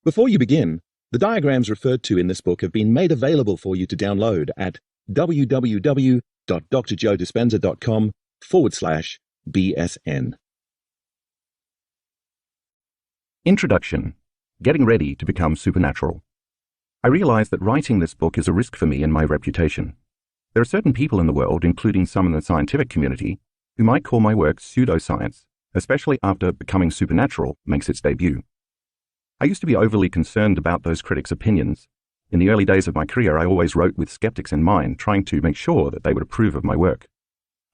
Before you begin, the diagrams referred to in this book have been made available for you to download at www.drjoedispenza.com/BSN. Introduction. Getting ready to become supernatural. I realize that writing this book is a risk for me and my reputation. There are certain people in the world, including some in the scientific community, who might call my work pseudoscience, especially after Becoming Supernatural makes its debut. I used to be overly concerned about those critics' opinions. In the early days of my career, I always wrote with skeptics in mind, trying to make sure that they would approve of my work.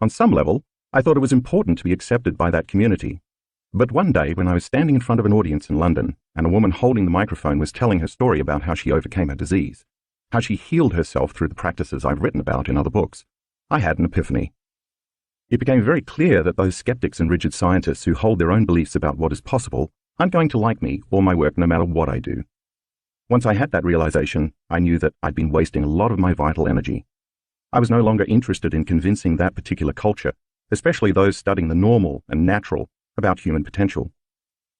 On some level, I thought it was important to be accepted by that community. But one day, when I was standing in front of an audience in London, and a woman holding the microphone was telling her story about how she overcame her disease, how she healed herself through the practices I've written about in other books, I had an epiphany. It became very clear that those skeptics and rigid scientists who hold their own beliefs about what is possible aren't going to like me or my work no matter what I do. Once I had that realization, I knew that I'd been wasting a lot of my vital energy. I was no longer interested in convincing that particular culture, especially those studying the normal and natural, about human potential.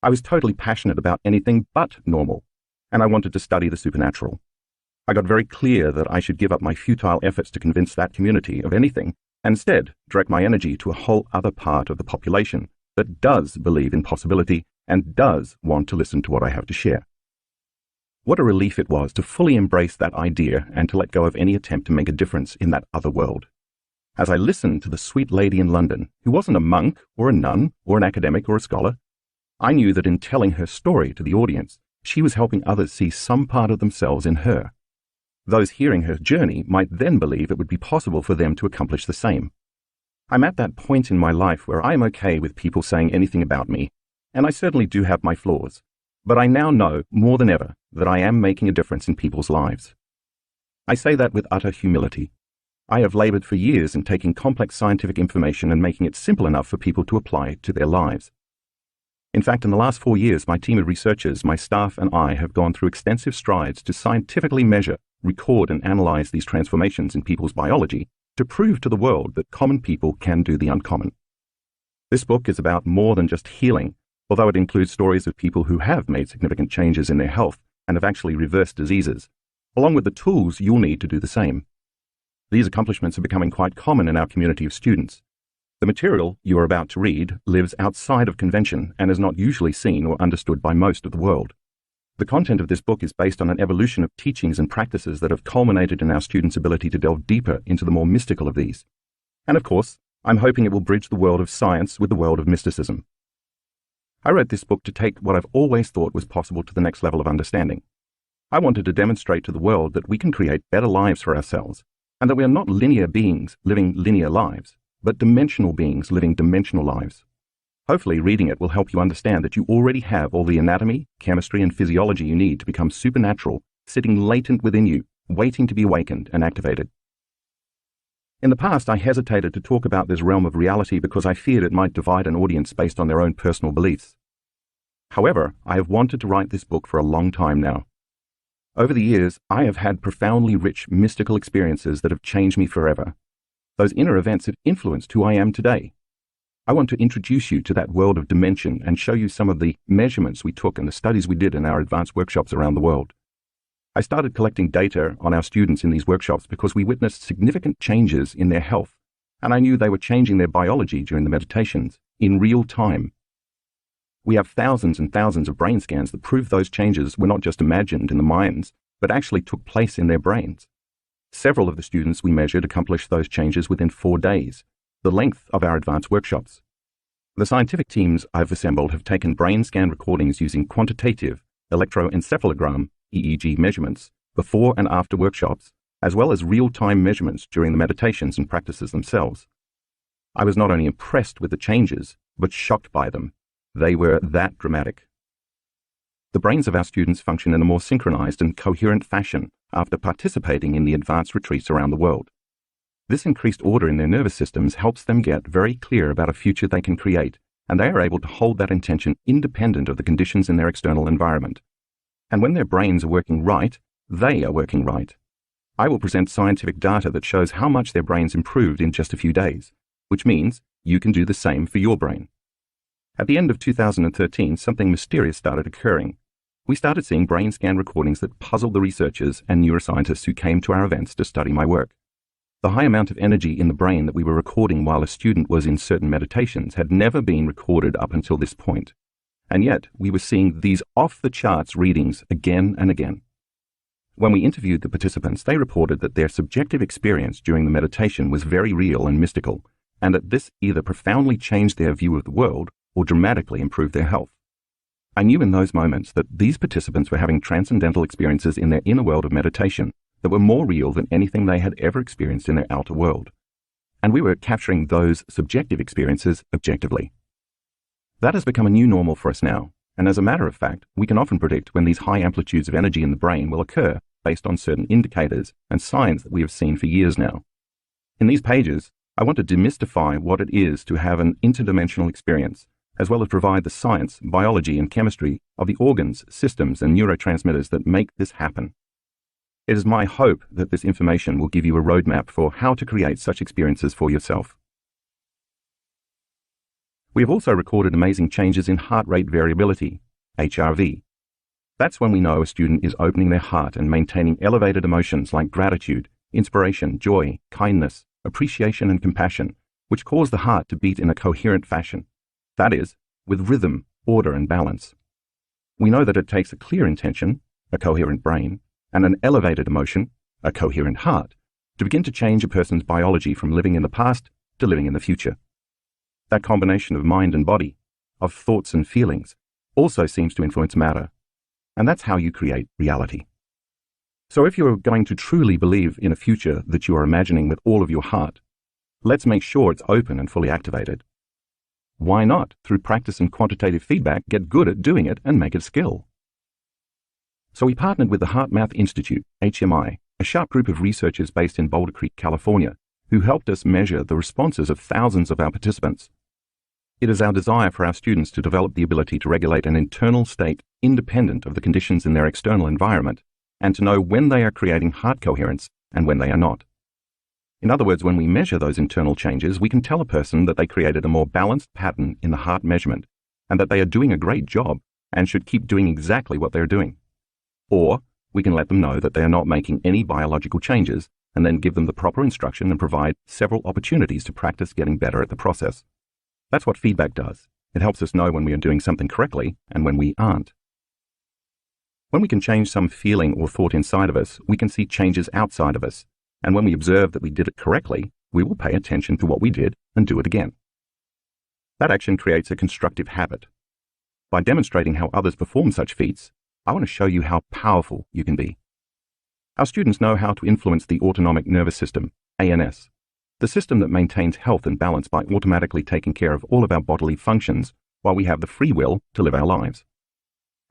I was totally passionate about anything but normal, and I wanted to study the supernatural. I got very clear that I should give up my futile efforts to convince that community of anything, and instead direct my energy to a whole other part of the population that does believe in possibility and does want to listen to what I have to share. What a relief it was to fully embrace that idea and to let go of any attempt to make a difference in that other world. As I listened to the sweet lady in London, who wasn't a monk or a nun or an academic or a scholar, I knew that in telling her story to the audience, she was helping others see some part of themselves in her. Those hearing her journey might then believe it would be possible for them to accomplish the same. I'm at that point in my life where I am okay with people saying anything about me, and I certainly do have my flaws, but I now know more than ever that I am making a difference in people's lives. I say that with utter humility. I have labored for years in taking complex scientific information and making it simple enough for people to apply it to their lives. In fact, in the last 4 years, my team of researchers, my staff, and I have gone through extensive strides to scientifically measure, record, and analyze these transformations in people's biology to prove to the world that common people can do the uncommon. This book is about more than just healing, although it includes stories of people who have made significant changes in their health and have actually reversed diseases, along with the tools you'll need to do the same. These accomplishments are becoming quite common in our community of students. The material you are about to read lives outside of convention and is not usually seen or understood by most of the world. The content of this book is based on an evolution of teachings and practices that have culminated in our students' ability to delve deeper into the more mystical of these. And of course, I'm hoping it will bridge the world of science with the world of mysticism. I wrote this book to take what I've always thought was possible to the next level of understanding. I wanted to demonstrate to the world that we can create better lives for ourselves, and that we are not linear beings living linear lives, but dimensional beings living dimensional lives. Hopefully, reading it will help you understand that you already have all the anatomy, chemistry, and physiology you need to become supernatural, sitting latent within you, waiting to be awakened and activated. In the past, I hesitated to talk about this realm of reality because I feared it might divide an audience based on their own personal beliefs. However, I have wanted to write this book for a long time now. Over the years, I have had profoundly rich mystical experiences that have changed me forever. Those inner events have influenced who I am today. I want to introduce you to that world of dimension and show you some of the measurements we took and the studies we did in our advanced workshops around the world. I started collecting data on our students in these workshops because we witnessed significant changes in their health, and I knew they were changing their biology during the meditations, in real time. We have thousands and thousands of brain scans that prove those changes were not just imagined in the minds, but actually took place in their brains. Several of the students we measured accomplished those changes within 4 days, the length of our advanced workshops. The scientific teams I've assembled have taken brain scan recordings using quantitative electroencephalogram EEG measurements before and after workshops, as well as real-time measurements during the meditations and practices themselves. I was not only impressed with the changes, but shocked by them. They were that dramatic. The brains of our students function in a more synchronized and coherent fashion after participating in the advanced retreats around the world. This increased order in their nervous systems helps them get very clear about a future they can create, and they are able to hold that intention independent of the conditions in their external environment. And when their brains are working right, they are working right. I will present scientific data that shows how much their brains improved in just a few days, which means you can do the same for your brain. At the end of 2013, something mysterious started occurring. We started seeing brain scan recordings that puzzled the researchers and neuroscientists who came to our events to study my work. The high amount of energy in the brain that we were recording while a student was in certain meditations had never been recorded up until this point. And yet, we were seeing these off-the-charts readings again and again. When we interviewed the participants, they reported that their subjective experience during the meditation was very real and mystical, and that this either profoundly changed their view of the world or dramatically improved their health. I knew in those moments that these participants were having transcendental experiences in their inner world of meditation that were more real than anything they had ever experienced in their outer world. And we were capturing those subjective experiences objectively. That has become a new normal for us now, and as a matter of fact, we can often predict when these high amplitudes of energy in the brain will occur based on certain indicators and signs that we have seen for years now. In these pages, I want to demystify what it is to have an interdimensional experience, as well as provide the science, biology, and chemistry of the organs, systems, and neurotransmitters that make this happen. It is my hope that this information will give you a roadmap for how to create such experiences for yourself. We have also recorded amazing changes in heart rate variability, HRV. That's when we know a student is opening their heart and maintaining elevated emotions like gratitude, inspiration, joy, kindness, appreciation, and compassion, which cause the heart to beat in a coherent fashion. That is, with rhythm, order, and balance. We know that it takes a clear intention, a coherent brain, and an elevated emotion, a coherent heart, to begin to change a person's biology from living in the past to living in the future. That combination of mind and body, of thoughts and feelings, also seems to influence matter, and that's how you create reality. So if you're going to truly believe in a future that you are imagining with all of your heart, let's make sure it's open and fully activated. Why not, through practice and quantitative feedback, get good at doing it and make it a skill? So we partnered with the HeartMath Institute, HMI, a sharp group of researchers based in Boulder Creek, California, who helped us measure the responses of thousands of our participants. It is our desire for our students to develop the ability to regulate an internal state independent of the conditions in their external environment, and to know when they are creating heart coherence and when they are not. In other words, when we measure those internal changes, we can tell a person that they created a more balanced pattern in the heart measurement, and that they are doing a great job and should keep doing exactly what they're doing. Or we can let them know that they are not making any biological changes, and then give them the proper instruction and provide several opportunities to practice getting better at the process. That's what feedback does. It helps us know when we are doing something correctly and when we aren't. When we can change some feeling or thought inside of us, we can see changes outside of us. And when we observe that we did it correctly, we will pay attention to what we did and do it again. That action creates a constructive habit. By demonstrating how others perform such feats, I want to show you how powerful you can be. Our students know how to influence the autonomic nervous system, ANS, the system that maintains health and balance by automatically taking care of all of our bodily functions while we have the free will to live our lives.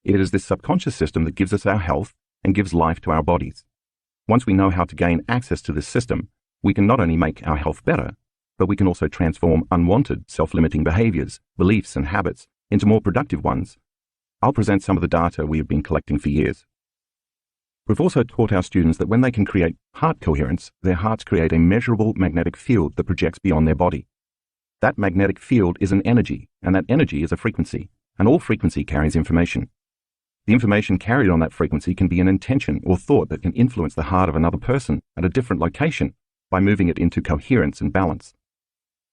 It is this subconscious system that gives us our health and gives life to our bodies. Once we know how to gain access to this system, we can not only make our health better, but we can also transform unwanted self-limiting behaviors, beliefs, and habits into more productive ones. I'll present some of the data we have been collecting for years. We've also taught our students that when they can create heart coherence, their hearts create a measurable magnetic field that projects beyond their body. That magnetic field is an energy, and that energy is a frequency, and all frequency carries information. The information carried on that frequency can be an intention or thought that can influence the heart of another person at a different location by moving it into coherence and balance.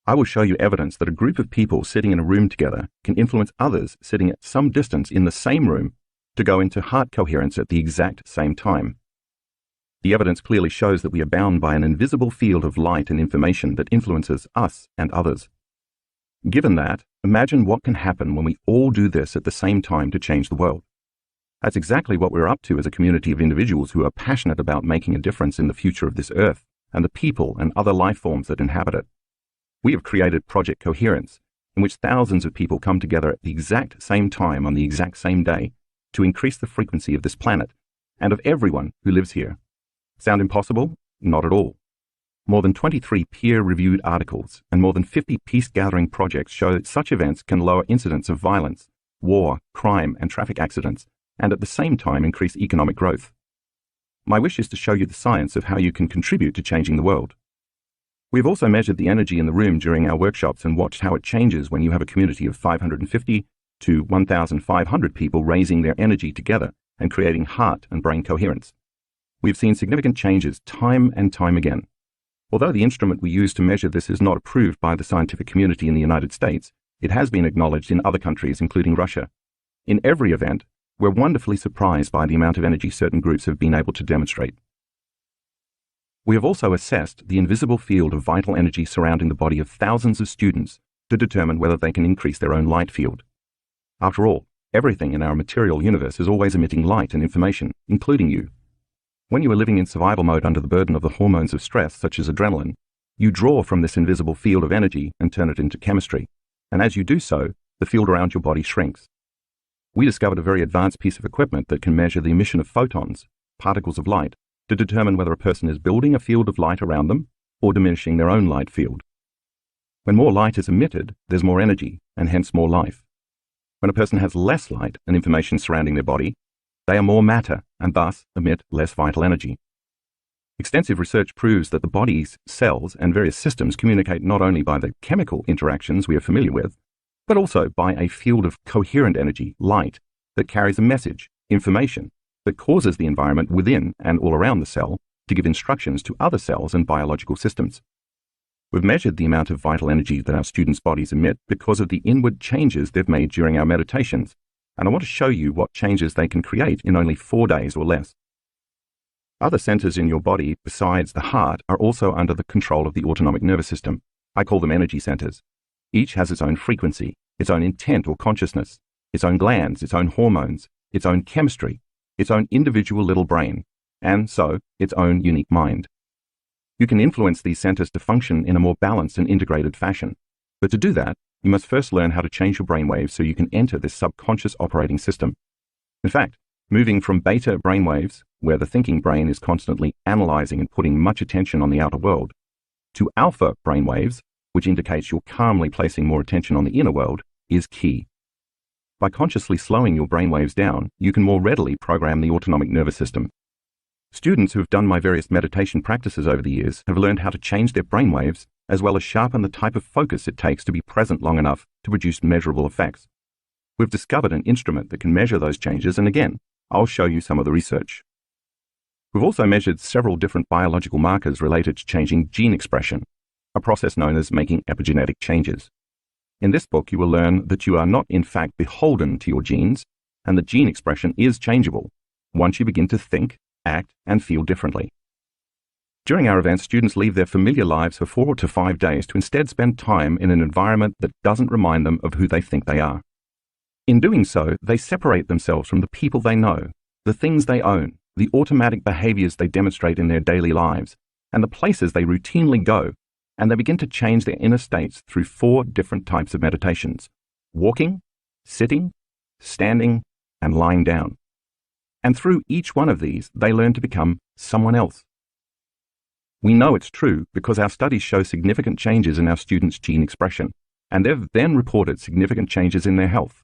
I will show you evidence that a group of people sitting in a room together can influence others sitting at some distance in the same room to go into heart coherence at the exact same time. The evidence clearly shows that we are bound by an invisible field of light and information that influences us and others. Given that, imagine what can happen when we all do this at the same time to change the world. That's exactly what we're up to as a community of individuals who are passionate about making a difference in the future of this earth and the people and other life forms that inhabit it. We have created Project Coherence, in which thousands of people come together at the exact same time on the exact same day to increase the frequency of this planet and of everyone who lives here. Sound impossible? Not at all. More than 23 peer-reviewed articles and more than 50 peace-gathering projects show that such events can lower incidents of violence, war, crime, and traffic accidents, and at the same time increase economic growth. My wish is to show you the science of how you can contribute to changing the world. We've also measured the energy in the room during our workshops and watched how it changes when you have a community of 550, to 1,500 people raising their energy together and creating heart and brain coherence. We've seen significant changes time and time again. Although the instrument we use to measure this is not approved by the scientific community in the United States, it has been acknowledged in other countries, including Russia. In every event, we're wonderfully surprised by the amount of energy certain groups have been able to demonstrate. We have also assessed the invisible field of vital energy surrounding the body of thousands of students to determine whether they can increase their own light field. After all, everything in our material universe is always emitting light and information, including you. When you are living in survival mode under the burden of the hormones of stress, such as adrenaline, you draw from this invisible field of energy and turn it into chemistry. And as you do so, the field around your body shrinks. We discovered a very advanced piece of equipment that can measure the emission of photons, particles of light, to determine whether a person is building a field of light around them or diminishing their own light field. When more light is emitted, there's more energy and hence more life. When a person has less light and information surrounding their body, they are more matter and thus emit less vital energy. Extensive research proves that the body's cells and various systems communicate not only by the chemical interactions we are familiar with, but also by a field of coherent energy, light, that carries a message, information, that causes the environment within and all around the cell to give instructions to other cells and biological systems. We've measured the amount of vital energy that our students' bodies emit because of the inward changes they've made during our meditations, and I want to show you what changes they can create in only 4 days or less. Other centers in your body besides the heart are also under the control of the autonomic nervous system. I call them energy centers. Each has its own frequency, its own intent or consciousness, its own glands, its own hormones, its own chemistry, its own individual little brain, and so its own unique mind. You can influence these centers to function in a more balanced and integrated fashion. But to do that, you must first learn how to change your brainwaves so you can enter this subconscious operating system. In fact, moving from beta brainwaves, where the thinking brain is constantly analyzing and putting much attention on the outer world, to alpha brainwaves, which indicates you're calmly placing more attention on the inner world, is key. By consciously slowing your brainwaves down, you can more readily program the autonomic nervous system. Students who have done my various meditation practices over the years have learned how to change their brainwaves as well as sharpen the type of focus it takes to be present long enough to produce measurable effects. We've discovered an instrument that can measure those changes, and again, I'll show you some of the research. We've also measured several different biological markers related to changing gene expression, a process known as making epigenetic changes. In this book, you will learn that you are not in fact beholden to your genes, and that gene expression is changeable once you begin to think, act, and feel differently. During our events, students leave their familiar lives for 4 to 5 days to instead spend time in an environment that doesn't remind them of who they think they are. In doing so, they separate themselves from the people they know, the things they own, the automatic behaviors they demonstrate in their daily lives, and the places they routinely go, and they begin to change their inner states through 4 different types of meditations: walking, sitting, standing, and lying down. And through each one of these, they learn to become someone else. We know it's true because our studies show significant changes in our students' gene expression, and they've then reported significant changes in their health.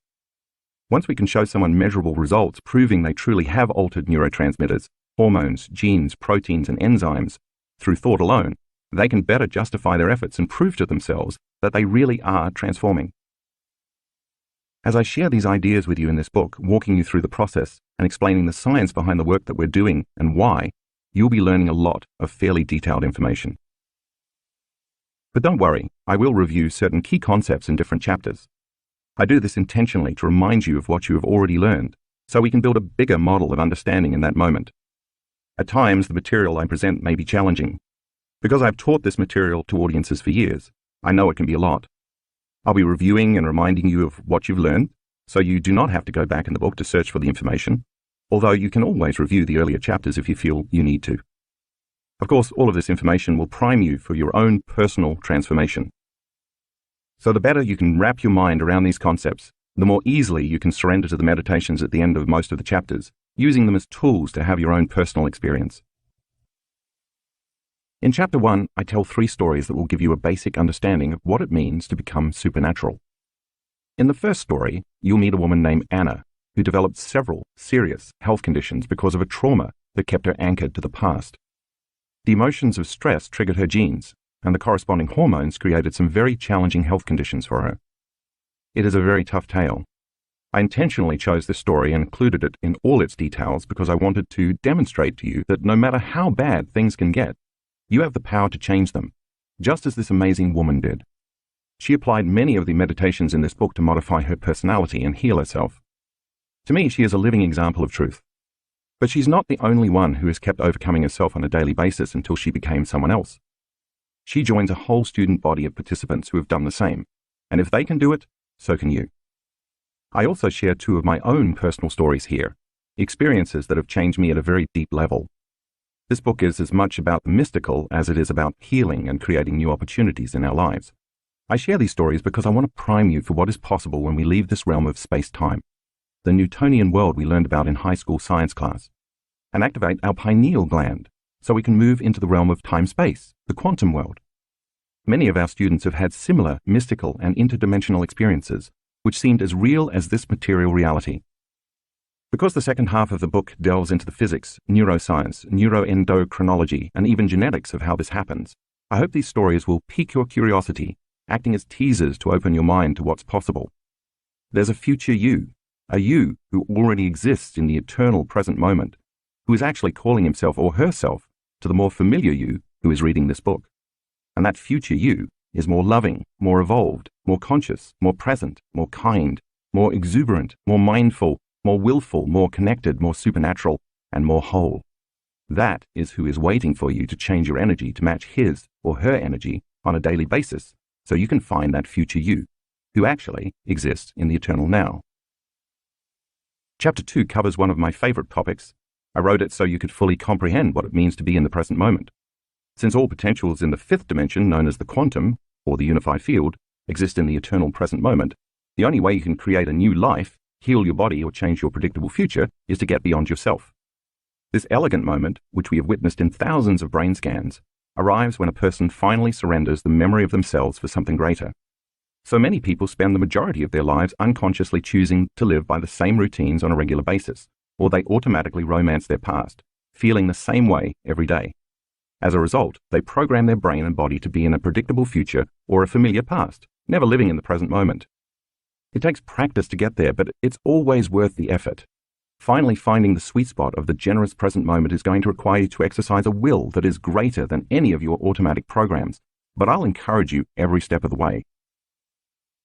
Once we can show someone measurable results proving they truly have altered neurotransmitters, hormones, genes, proteins, and enzymes through thought alone, they can better justify their efforts and prove to themselves that they really are transforming. As I share these ideas with you in this book, walking you through the process and explaining the science behind the work that we're doing and why, you'll be learning a lot of fairly detailed information. But don't worry, I will review certain key concepts in different chapters. I do this intentionally to remind you of what you have already learned, so we can build a bigger model of understanding in that moment. At times, the material I present may be challenging. Because I've taught this material to audiences for years, I know it can be a lot. I'll be reviewing and reminding you of what you've learned, so you do not have to go back in the book to search for the information, although you can always review the earlier chapters if you feel you need to. Of course, all of this information will prime you for your own personal transformation. So the better you can wrap your mind around these concepts, the more easily you can surrender to the meditations at the end of most of the chapters, using them as tools to have your own personal experience. In Chapter 1, I tell 3 stories that will give you a basic understanding of what it means to become supernatural. In the first story, you'll meet a woman named Anna, who developed several serious health conditions because of a trauma that kept her anchored to the past. The emotions of stress triggered her genes, and the corresponding hormones created some very challenging health conditions for her. It is a very tough tale. I intentionally chose this story and included it in all its details because I wanted to demonstrate to you that no matter how bad things can get, you have the power to change them, just as this amazing woman did. She applied many of the meditations in this book to modify her personality and heal herself. To me, she is a living example of truth. But she's not the only one who has kept overcoming herself on a daily basis until she became someone else. She joins a whole student body of participants who have done the same, and if they can do it, so can you. I also share 2 of my own personal stories here, experiences that have changed me at a very deep level. This book is as much about the mystical as it is about healing and creating new opportunities in our lives. I share these stories because I want to prime you for what is possible when we leave this realm of space-time, the Newtonian world we learned about in high school science class, and activate our pineal gland so we can move into the realm of time-space, the quantum world. Many of our students have had similar mystical and interdimensional experiences, which seemed as real as this material reality. Because the second half of the book delves into the physics, neuroscience, neuroendocrinology, and even genetics of how this happens, I hope these stories will pique your curiosity, acting as teasers to open your mind to what's possible. There's a future you, a you who already exists in the eternal present moment, who is actually calling himself or herself to the more familiar you who is reading this book. And that future you is more loving, more evolved, more conscious, more present, more kind, more exuberant, more mindful, more willful, more connected, more supernatural, and more whole. That is who is waiting for you to change your energy to match his or her energy on a daily basis, so you can find that future you, who actually exists in the eternal now. Chapter 2 covers one of my favorite topics. I wrote it so you could fully comprehend what it means to be in the present moment. Since all potentials in the 5th dimension, known as the quantum, or the unified field, exist in the eternal present moment, the only way you can create a new life, heal your body, or change your predictable future is to get beyond yourself. This elegant moment, which we have witnessed in thousands of brain scans, arrives when a person finally surrenders the memory of themselves for something greater. So many people spend the majority of their lives unconsciously choosing to live by the same routines on a regular basis, or they automatically romance their past, feeling the same way every day. As a result, they program their brain and body to be in a predictable future or a familiar past, never living in the present moment. It takes practice to get there, but it's always worth the effort. Finally finding the sweet spot of the generous present moment is going to require you to exercise a will that is greater than any of your automatic programs, but I'll encourage you every step of the way.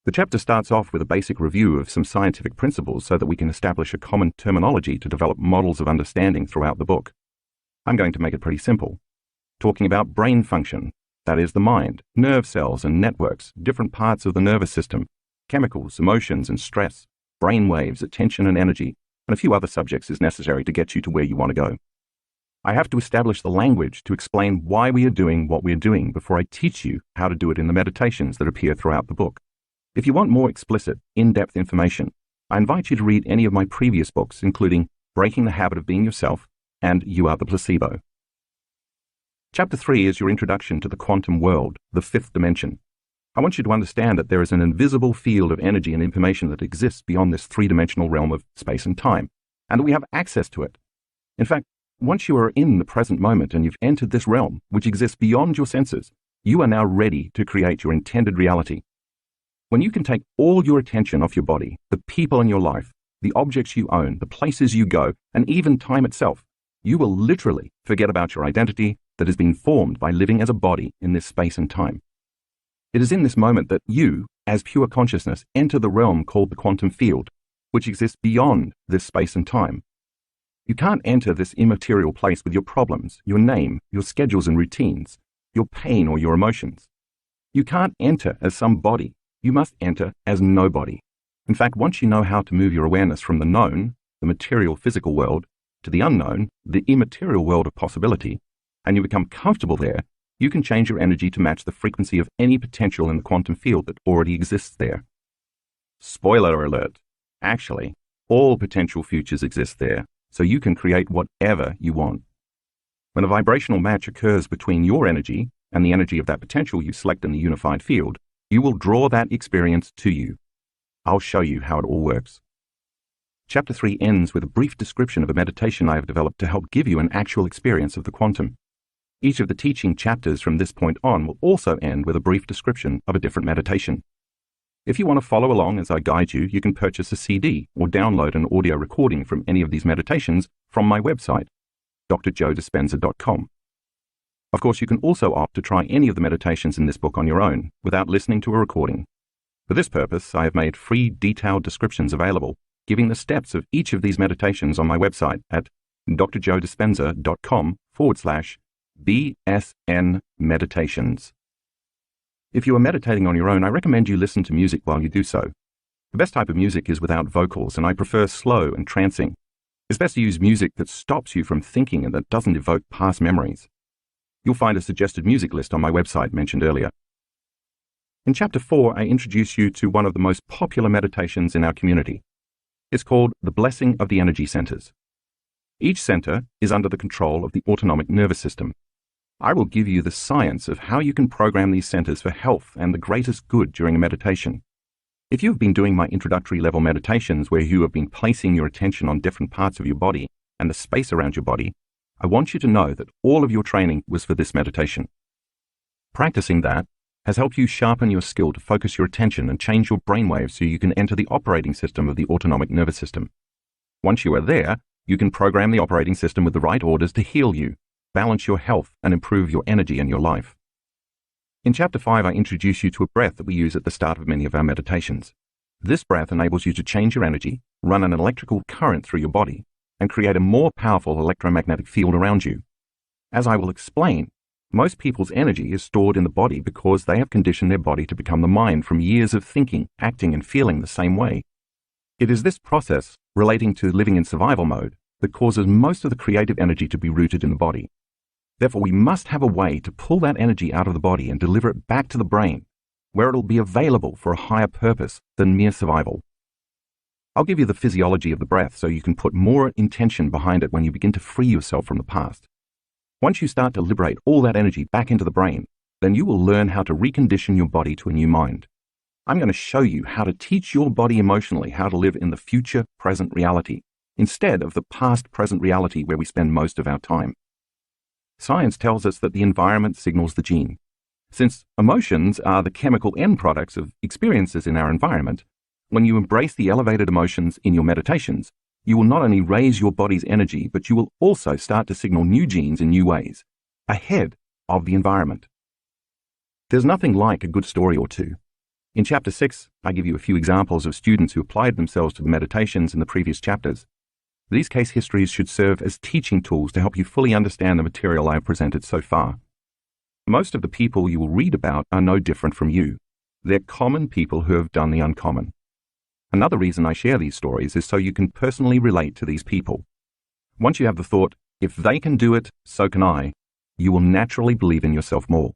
The chapter starts off with a basic review of some scientific principles so that we can establish a common terminology to develop models of understanding throughout the book. I'm going to make it pretty simple. Talking about brain function, that is the mind, nerve cells and networks, different parts of the nervous system, chemicals, emotions and stress, brain waves, attention and energy, and a few other subjects is necessary to get you to where you want to go. I have to establish the language to explain why we are doing what we are doing before I teach you how to do it in the meditations that appear throughout the book. If you want more explicit, in-depth information, I invite you to read any of my previous books, including Breaking the Habit of Being Yourself and You Are the Placebo. Chapter 3 is your introduction to the quantum world, the 5th dimension. I want you to understand that there is an invisible field of energy and information that exists beyond this 3-dimensional realm of space and time, and that we have access to it. In fact, once you are in the present moment and you've entered this realm, which exists beyond your senses, you are now ready to create your intended reality. When you can take all your attention off your body, the people in your life, the objects you own, the places you go, and even time itself, you will literally forget about your identity that has been formed by living as a body in this space and time. It is in this moment that you, as pure consciousness, enter the realm called the quantum field, which exists beyond this space and time. You can't enter this immaterial place with your problems, your name, your schedules and routines, your pain or your emotions. You can't enter as some body. You must enter as nobody. In fact, once you know how to move your awareness from the known, the material physical world, to the unknown, the immaterial world of possibility, and you become comfortable there, you can change your energy to match the frequency of any potential in the quantum field that already exists there. Spoiler alert. Actually, all potential futures exist there, so you can create whatever you want. When a vibrational match occurs between your energy and the energy of that potential you select in the unified field, you will draw that experience to you. I'll show you how it all works. Chapter 3 ends with a brief description of a meditation I have developed to help give you an actual experience of the quantum. Each of the teaching chapters from this point on will also end with a brief description of a different meditation. If you want to follow along as I guide you, you can purchase a CD or download an audio recording from any of these meditations from my website, drjoedispenza.com. Of course, you can also opt to try any of the meditations in this book on your own without listening to a recording. For this purpose, I have made free detailed descriptions available, giving the steps of each of these meditations on my website at drjoedispenza.com/BSN meditations. If you are meditating on your own, I recommend you listen to music while you do so. The best type of music is without vocals, and I prefer slow and trancing. It's best to use music that stops you from thinking and that doesn't evoke past memories. You'll find a suggested music list on my website mentioned earlier. In Chapter 4, I introduce you to one of the most popular meditations in our community. It's called The Blessing of the Energy Centers. Each center is under the control of the autonomic nervous system. I will give you the science of how you can program these centers for health and the greatest good during a meditation. If you have been doing my introductory level meditations where you have been placing your attention on different parts of your body and the space around your body, I want you to know that all of your training was for this meditation. Practicing that has helped you sharpen your skill to focus your attention and change your brainwaves so you can enter the operating system of the autonomic nervous system. Once you are there, you can program the operating system with the right orders to heal you, balance your health, and improve your energy and your life. In Chapter 5, I introduce you to a breath that we use at the start of many of our meditations. This breath enables you to change your energy, run an electrical current through your body, and create a more powerful electromagnetic field around you. As I will explain, most people's energy is stored in the body because they have conditioned their body to become the mind from years of thinking, acting, and feeling the same way. It is this process, relating to living in survival mode, that causes most of the creative energy to be rooted in the body. Therefore, we must have a way to pull that energy out of the body and deliver it back to the brain, where it will be available for a higher purpose than mere survival. I'll give you the physiology of the breath so you can put more intention behind it when you begin to free yourself from the past. Once you start to liberate all that energy back into the brain, then you will learn how to recondition your body to a new mind. I'm going to show you how to teach your body emotionally how to live in the future present reality, instead of the past present reality where we spend most of our time. Science tells us that the environment signals the gene. Since emotions are the chemical end products of experiences in our environment, when you embrace the elevated emotions in your meditations, you will not only raise your body's energy, but you will also start to signal new genes in new ways, ahead of the environment. There's nothing like a good story or two. In Chapter 6, I give you a few examples of students who applied themselves to the meditations in the previous chapters. These case histories should serve as teaching tools to help you fully understand the material I have presented so far. Most of the people you will read about are no different from you. They're common people who have done the uncommon. Another reason I share these stories is so you can personally relate to these people. Once you have the thought, if they can do it, so can I, you will naturally believe in yourself more.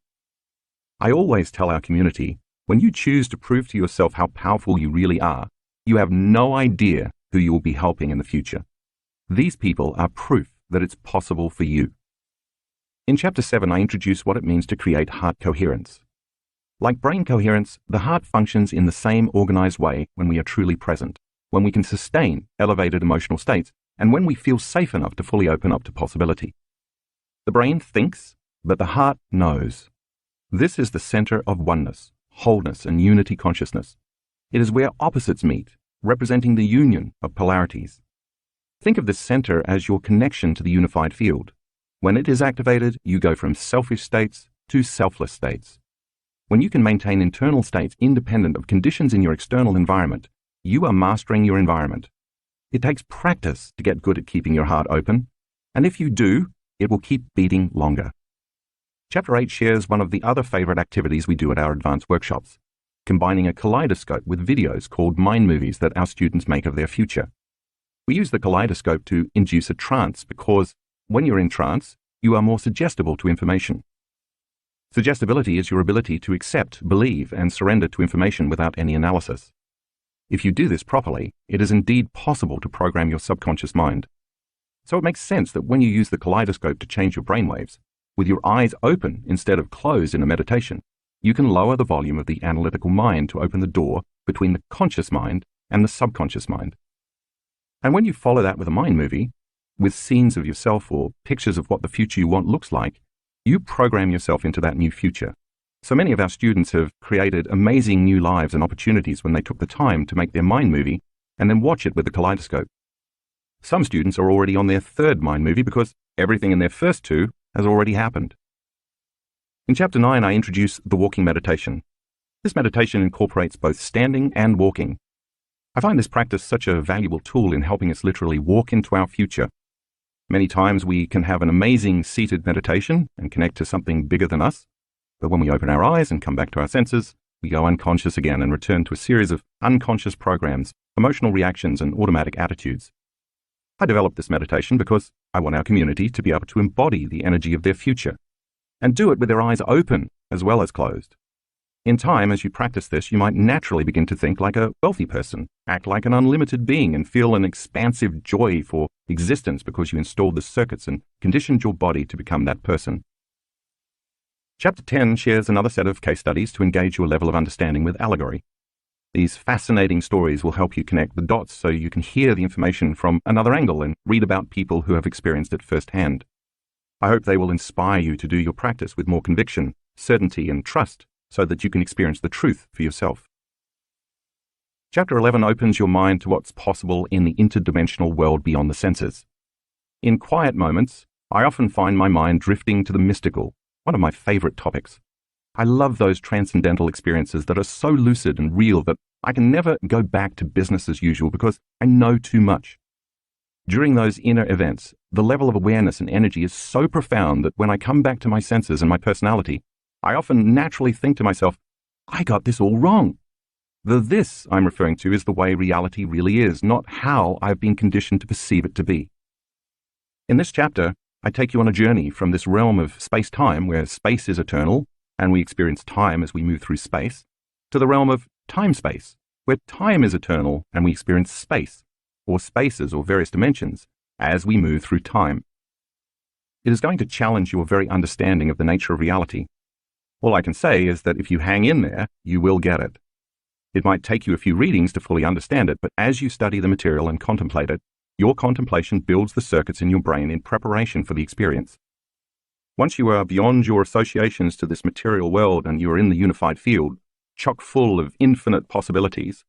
I always tell our community, when you choose to prove to yourself how powerful you really are, you have no idea who you will be helping in the future. These people are proof that it's possible for you. In Chapter 7, I introduce what it means to create heart coherence. Like brain coherence, the heart functions in the same organized way when we are truly present, when we can sustain elevated emotional states, and when we feel safe enough to fully open up to possibility. The brain thinks, but the heart knows. This is the center of oneness, wholeness, and unity consciousness. It is where opposites meet, representing the union of polarities. Think of this center as your connection to the unified field. When it is activated, you go from selfish states to selfless states. When you can maintain internal states independent of conditions in your external environment, you are mastering your environment. It takes practice to get good at keeping your heart open, and if you do, it will keep beating longer. Chapter 8 shares one of the other favorite activities we do at our advanced workshops, combining a kaleidoscope with videos called mind movies that our students make of their future. We use the kaleidoscope to induce a trance because, when you're in trance, you are more suggestible to information. Suggestibility is your ability to accept, believe, and surrender to information without any analysis. If you do this properly, it is indeed possible to program your subconscious mind. So it makes sense that when you use the kaleidoscope to change your brainwaves, with your eyes open instead of closed in a meditation, you can lower the volume of the analytical mind to open the door between the conscious mind and the subconscious mind. And when you follow that with a mind movie, with scenes of yourself or pictures of what the future you want looks like, you program yourself into that new future. So many of our students have created amazing new lives and opportunities when they took the time to make their mind movie and then watch it with the kaleidoscope. Some students are already on their third mind movie because everything in their first two has already happened. In Chapter 9, I introduce the walking meditation. This meditation incorporates both standing and walking. I find this practice such a valuable tool in helping us literally walk into our future. Many times we can have an amazing seated meditation and connect to something bigger than us, but when we open our eyes and come back to our senses, we go unconscious again and return to a series of unconscious programs, emotional reactions, and automatic attitudes. I developed this meditation because I want our community to be able to embody the energy of their future and do it with their eyes open as well as closed. In time, as you practice this, you might naturally begin to think like a wealthy person, act like an unlimited being, and feel an expansive joy for existence because you installed the circuits and conditioned your body to become that person. Chapter 10 shares another set of case studies to engage your level of understanding with allegory. These fascinating stories will help you connect the dots so you can hear the information from another angle and read about people who have experienced it firsthand. I hope they will inspire you to do your practice with more conviction, certainty, and trust so that you can experience the truth for yourself. Chapter 11 opens your mind to what's possible in the interdimensional world beyond the senses. In quiet moments, I often find my mind drifting to the mystical, one of my favorite topics. I love those transcendental experiences that are so lucid and real that I can never go back to business as usual because I know too much. During those inner events, the level of awareness and energy is so profound that when I come back to my senses and my personality, I often naturally think to myself, I got this all wrong. The this I'm referring to is the way reality really is, not how I've been conditioned to perceive it to be. In this chapter, I take you on a journey from this realm of space-time, where space is eternal, and we experience time as we move through space, to the realm of time-space, where time is eternal and we experience space, or spaces or various dimensions, as we move through time. It is going to challenge your very understanding of the nature of reality. All I can say is that if you hang in there, you will get it. It might take you a few readings to fully understand it, but as you study the material and contemplate it, your contemplation builds the circuits in your brain in preparation for the experience. Once you are beyond your associations to this material world and you are in the unified field, chock full of infinite possibilities,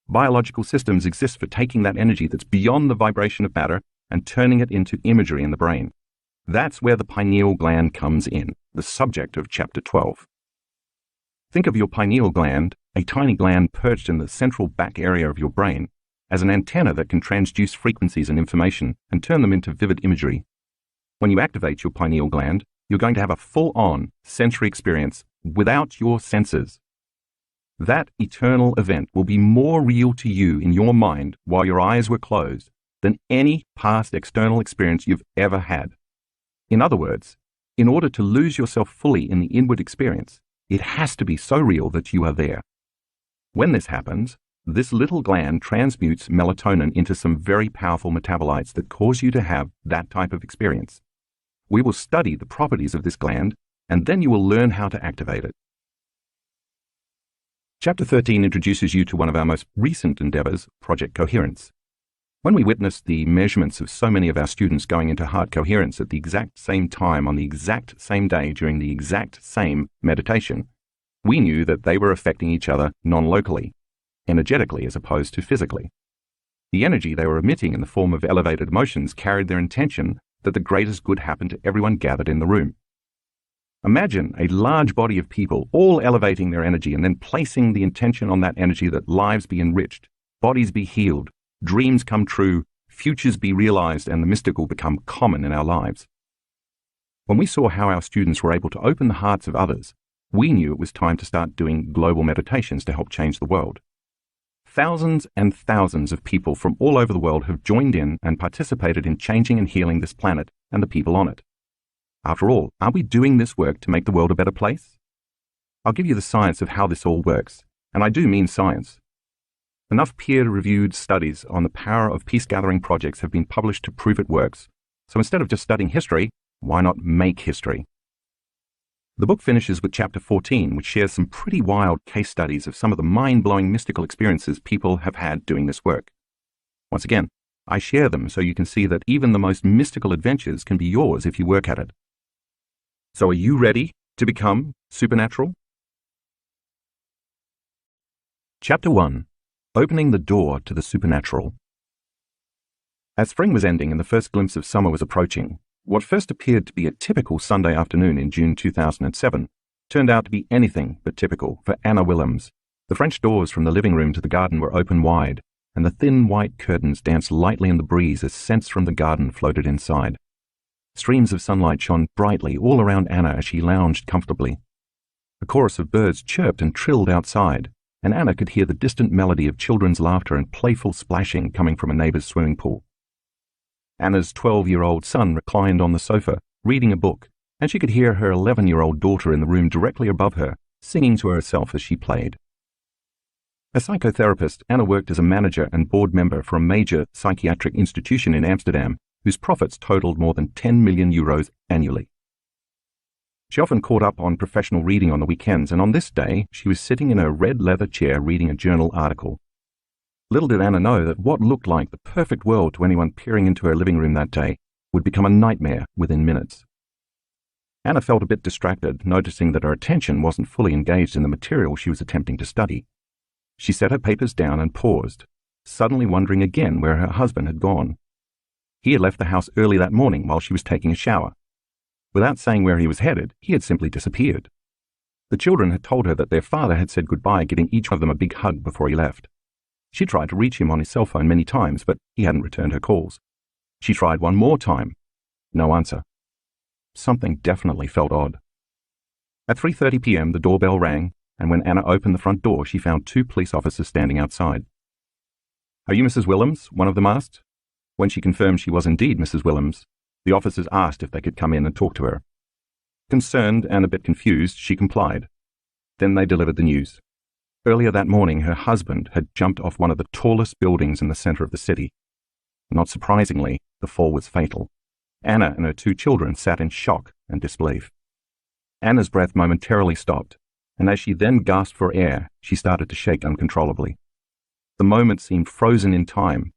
biological systems exist for taking that energy that's beyond the vibration of matter and turning it into imagery in the brain. That's where the pineal gland comes in, the subject of Chapter 12. Think of your pineal gland, a tiny gland perched in the central back area of your brain, as an antenna that can transduce frequencies and information and turn them into vivid imagery. When you activate your pineal gland, you're going to have a full-on sensory experience without your senses. That eternal event will be more real to you in your mind while your eyes were closed than any past external experience you've ever had. In other words, in order to lose yourself fully in the inward experience, it has to be so real that you are there. When this happens, this little gland transmutes melatonin into some very powerful metabolites that cause you to have that type of experience. We will study the properties of this gland, and then you will learn how to activate it. Chapter 13 introduces you to one of our most recent endeavors, Project Coherence. When we witnessed the measurements of so many of our students going into heart coherence at the exact same time on the exact same day during the exact same meditation, we knew that they were affecting each other non-locally, energetically as opposed to physically. The energy they were emitting in the form of elevated emotions carried their intention that the greatest good happen to everyone gathered in the room. Imagine a large body of people all elevating their energy and then placing the intention on that energy that lives be enriched, bodies be healed, dreams come true, futures be realized, and the mystical become common in our lives. When we saw how our students were able to open the hearts of others, we knew it was time to start doing global meditations to help change the world. Thousands and thousands of people from all over the world have joined in and participated in changing and healing this planet and the people on it. After all, are we doing this work to make the world a better place? I'll give you the science of how this all works, and I do mean science. Enough peer-reviewed studies on the power of peace-gathering projects have been published to prove it works, so instead of just studying history, why not make history? The book finishes with Chapter 14, which shares some pretty wild case studies of some of the mind-blowing mystical experiences people have had doing this work. Once again, I share them so you can see that even the most mystical adventures can be yours if you work at it. So are you ready to become supernatural? Chapter 1. Opening the Door to the Supernatural. As spring was ending and the first glimpse of summer was approaching, what first appeared to be a typical Sunday afternoon in June 2007 turned out to be anything but typical for Anna Willems. The French doors from the living room to the garden were open wide, and the thin white curtains danced lightly in the breeze as scents from the garden floated inside. Streams of sunlight shone brightly all around Anna as she lounged comfortably. A chorus of birds chirped and trilled outside, and Anna could hear the distant melody of children's laughter and playful splashing coming from a neighbor's swimming pool. Anna's 12-year-old son reclined on the sofa, reading a book, and she could hear her 11-year-old daughter in the room directly above her, singing to herself as she played. As psychotherapist, Anna worked as a manager and board member for a major psychiatric institution in Amsterdam, whose profits totaled more than 10 million euros annually. She often caught up on professional reading on the weekends, and on this day, she was sitting in her red leather chair reading a journal article. Little did Anna know that what looked like the perfect world to anyone peering into her living room that day would become a nightmare within minutes. Anna felt a bit distracted, noticing that her attention wasn't fully engaged in the material she was attempting to study. She set her papers down and paused, suddenly wondering again where her husband had gone. He had left the house early that morning while she was taking a shower. Without saying where he was headed, he had simply disappeared. The children had told her that their father had said goodbye, giving each of them a big hug before he left. She tried to reach him on his cell phone many times, but he hadn't returned her calls. She tried one more time. No answer. Something definitely felt odd. At 3:30 p.m., the doorbell rang, and when Anna opened the front door, she found 2 police officers standing outside. "Are you Mrs. Willems?" one of them asked. When she confirmed she was indeed Mrs. Willems, the officers asked if they could come in and talk to her. Concerned and a bit confused, she complied. Then they delivered the news. Earlier that morning, her husband had jumped off one of the tallest buildings in the center of the city. Not surprisingly, the fall was fatal. Anna and her 2 children sat in shock and disbelief. Anna's breath momentarily stopped, and as she then gasped for air, she started to shake uncontrollably. The moment seemed frozen in time.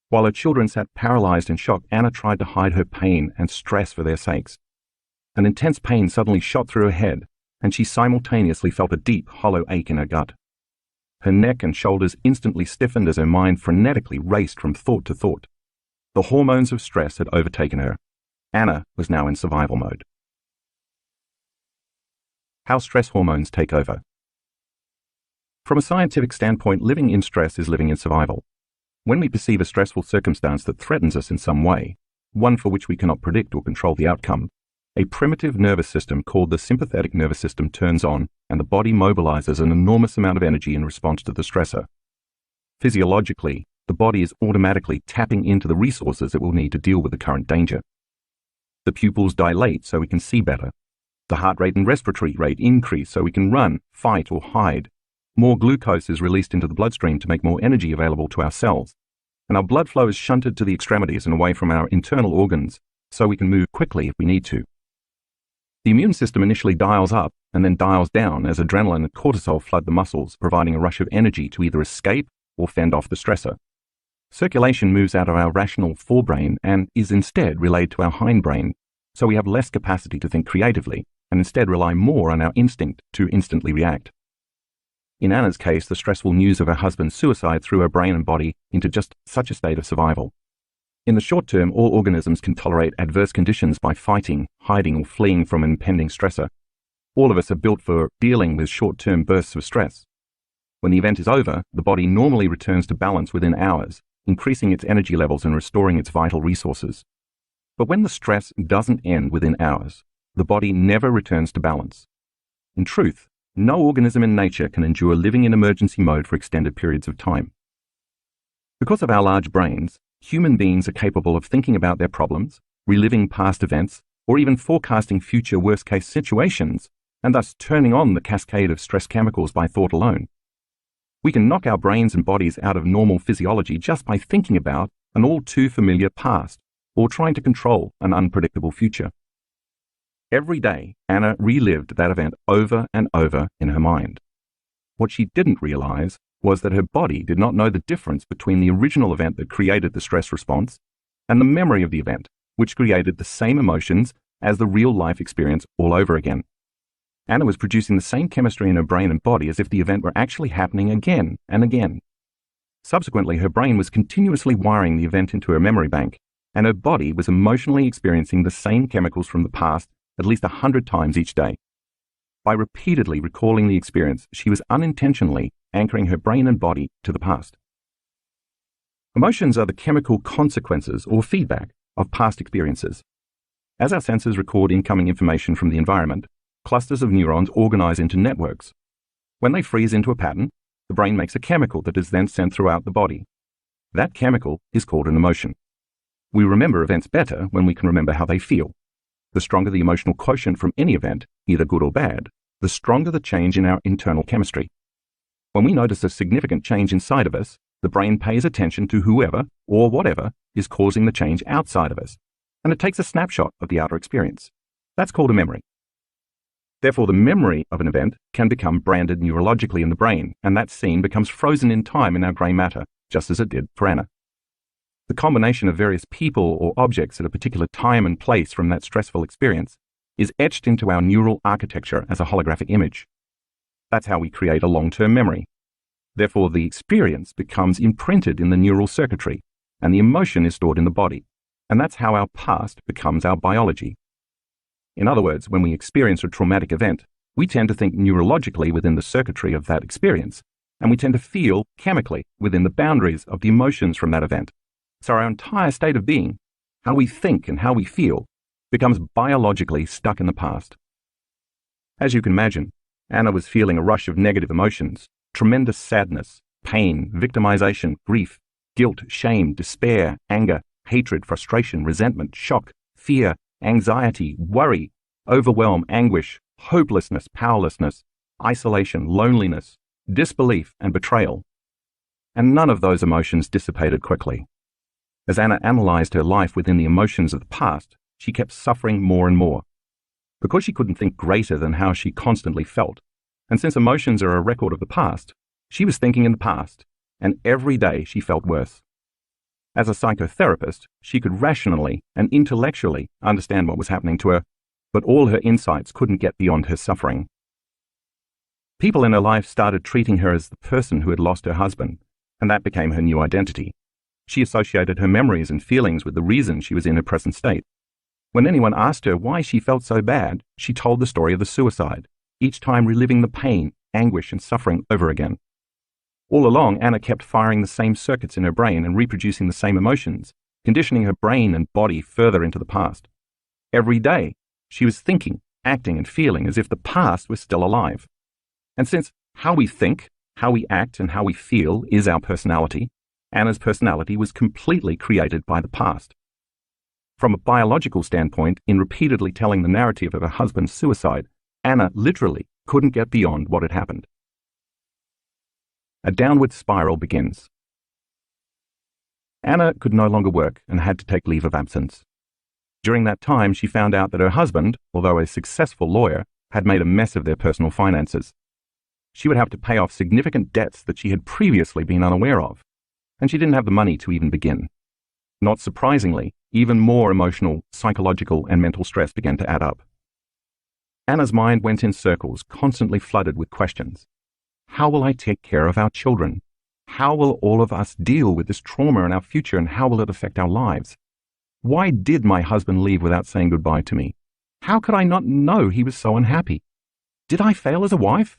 While her children sat paralyzed in shock, Anna tried to hide her pain and stress for their sakes. An intense pain suddenly shot through her head, and she simultaneously felt a deep, hollow ache in her gut. Her neck and shoulders instantly stiffened as her mind frenetically raced from thought to thought. The hormones of stress had overtaken her. Anna was now in survival mode. How stress hormones take over. From a scientific standpoint, living in stress is living in survival. When we perceive a stressful circumstance that threatens us in some way, one for which we cannot predict or control the outcome, a primitive nervous system called the sympathetic nervous system turns on, and the body mobilizes an enormous amount of energy in response to the stressor. Physiologically, the body is automatically tapping into the resources it will need to deal with the current danger. The pupils dilate so we can see better. The heart rate and respiratory rate increase so we can run, fight, or hide. More glucose is released into the bloodstream to make more energy available to our cells, and our blood flow is shunted to the extremities and away from our internal organs so we can move quickly if we need to. The immune system initially dials up and then dials down as adrenaline and cortisol flood the muscles, providing a rush of energy to either escape or fend off the stressor. Circulation moves out of our rational forebrain and is instead relayed to our hindbrain, so we have less capacity to think creatively and instead rely more on our instinct to instantly react. In Anna's case, the stressful news of her husband's suicide threw her brain and body into just such a state of survival. In the short term, all organisms can tolerate adverse conditions by fighting, hiding, or fleeing from an impending stressor. All of us are built for dealing with short-term bursts of stress. When the event is over, the body normally returns to balance within hours, increasing its energy levels and restoring its vital resources. But when the stress doesn't end within hours, the body never returns to balance. In truth, no organism in nature can endure living in emergency mode for extended periods of time. Because of our large brains, human beings are capable of thinking about their problems, reliving past events, or even forecasting future worst-case situations, and thus turning on the cascade of stress chemicals by thought alone. We can knock our brains and bodies out of normal physiology just by thinking about an all-too-familiar past, or trying to control an unpredictable future. Every day, Anna relived that event over and over in her mind. What she didn't realize was that her body did not know the difference between the original event that created the stress response and the memory of the event, which created the same emotions as the real-life experience all over again. Anna was producing the same chemistry in her brain and body as if the event were actually happening again and again. Subsequently, her brain was continuously wiring the event into her memory bank, and her body was emotionally experiencing the same chemicals from the past at least 100 times each day. By repeatedly recalling the experience, she was unintentionally anchoring her brain and body to the past. Emotions are the chemical consequences or feedback of past experiences. As our senses record incoming information from the environment, clusters of neurons organize into networks. When they freeze into a pattern, the brain makes a chemical that is then sent throughout the body. That chemical is called an emotion. We remember events better when we can remember how they feel. The stronger the emotional quotient from any event, either good or bad, the stronger the change in our internal chemistry. When we notice a significant change inside of us, the brain pays attention to whoever or whatever is causing the change outside of us, and it takes a snapshot of the outer experience. That's called a memory. Therefore, the memory of an event can become branded neurologically in the brain, and that scene becomes frozen in time in our grey matter, just as it did for Anna. The combination of various people or objects at a particular time and place from that stressful experience is etched into our neural architecture as a holographic image. That's how we create a long-term memory. Therefore, the experience becomes imprinted in the neural circuitry, and the emotion is stored in the body, and that's how our past becomes our biology. In other words, when we experience a traumatic event, we tend to think neurologically within the circuitry of that experience, and we tend to feel chemically within the boundaries of the emotions from that event. So our entire state of being, how we think and how we feel, becomes biologically stuck in the past. As you can imagine, Anna was feeling a rush of negative emotions, tremendous sadness, pain, victimization, grief, guilt, shame, despair, anger, hatred, frustration, resentment, shock, fear, anxiety, worry, overwhelm, anguish, hopelessness, powerlessness, isolation, loneliness, disbelief, and betrayal. And none of those emotions dissipated quickly. As Anna analyzed her life within the emotions of the past, she kept suffering more and more. Because she couldn't think greater than how she constantly felt, and since emotions are a record of the past, she was thinking in the past, and every day she felt worse. As a psychotherapist, she could rationally and intellectually understand what was happening to her, but all her insights couldn't get beyond her suffering. People in her life started treating her as the person who had lost her husband, and that became her new identity. She associated her memories and feelings with the reason she was in her present state. When anyone asked her why she felt so bad, she told the story of the suicide, each time reliving the pain, anguish, and suffering over again. All along, Anna kept firing the same circuits in her brain and reproducing the same emotions, conditioning her brain and body further into the past. Every day, she was thinking, acting, and feeling as if the past was still alive. And since how we think, how we act, and how we feel is our personality, Anna's personality was completely created by the past. From a biological standpoint, in repeatedly telling the narrative of her husband's suicide, Anna literally couldn't get beyond what had happened. A downward spiral begins. Anna could no longer work and had to take leave of absence. During that time, she found out that her husband, although a successful lawyer, had made a mess of their personal finances. She would have to pay off significant debts that she had previously been unaware of, and she didn't have the money to even begin. Not surprisingly, even more emotional, psychological, and mental stress began to add up. Anna's mind went in circles, constantly flooded with questions. How will I take care of our children? How will all of us deal with this trauma in our future, and how will it affect our lives? Why did my husband leave without saying goodbye to me? How could I not know he was so unhappy? Did I fail as a wife?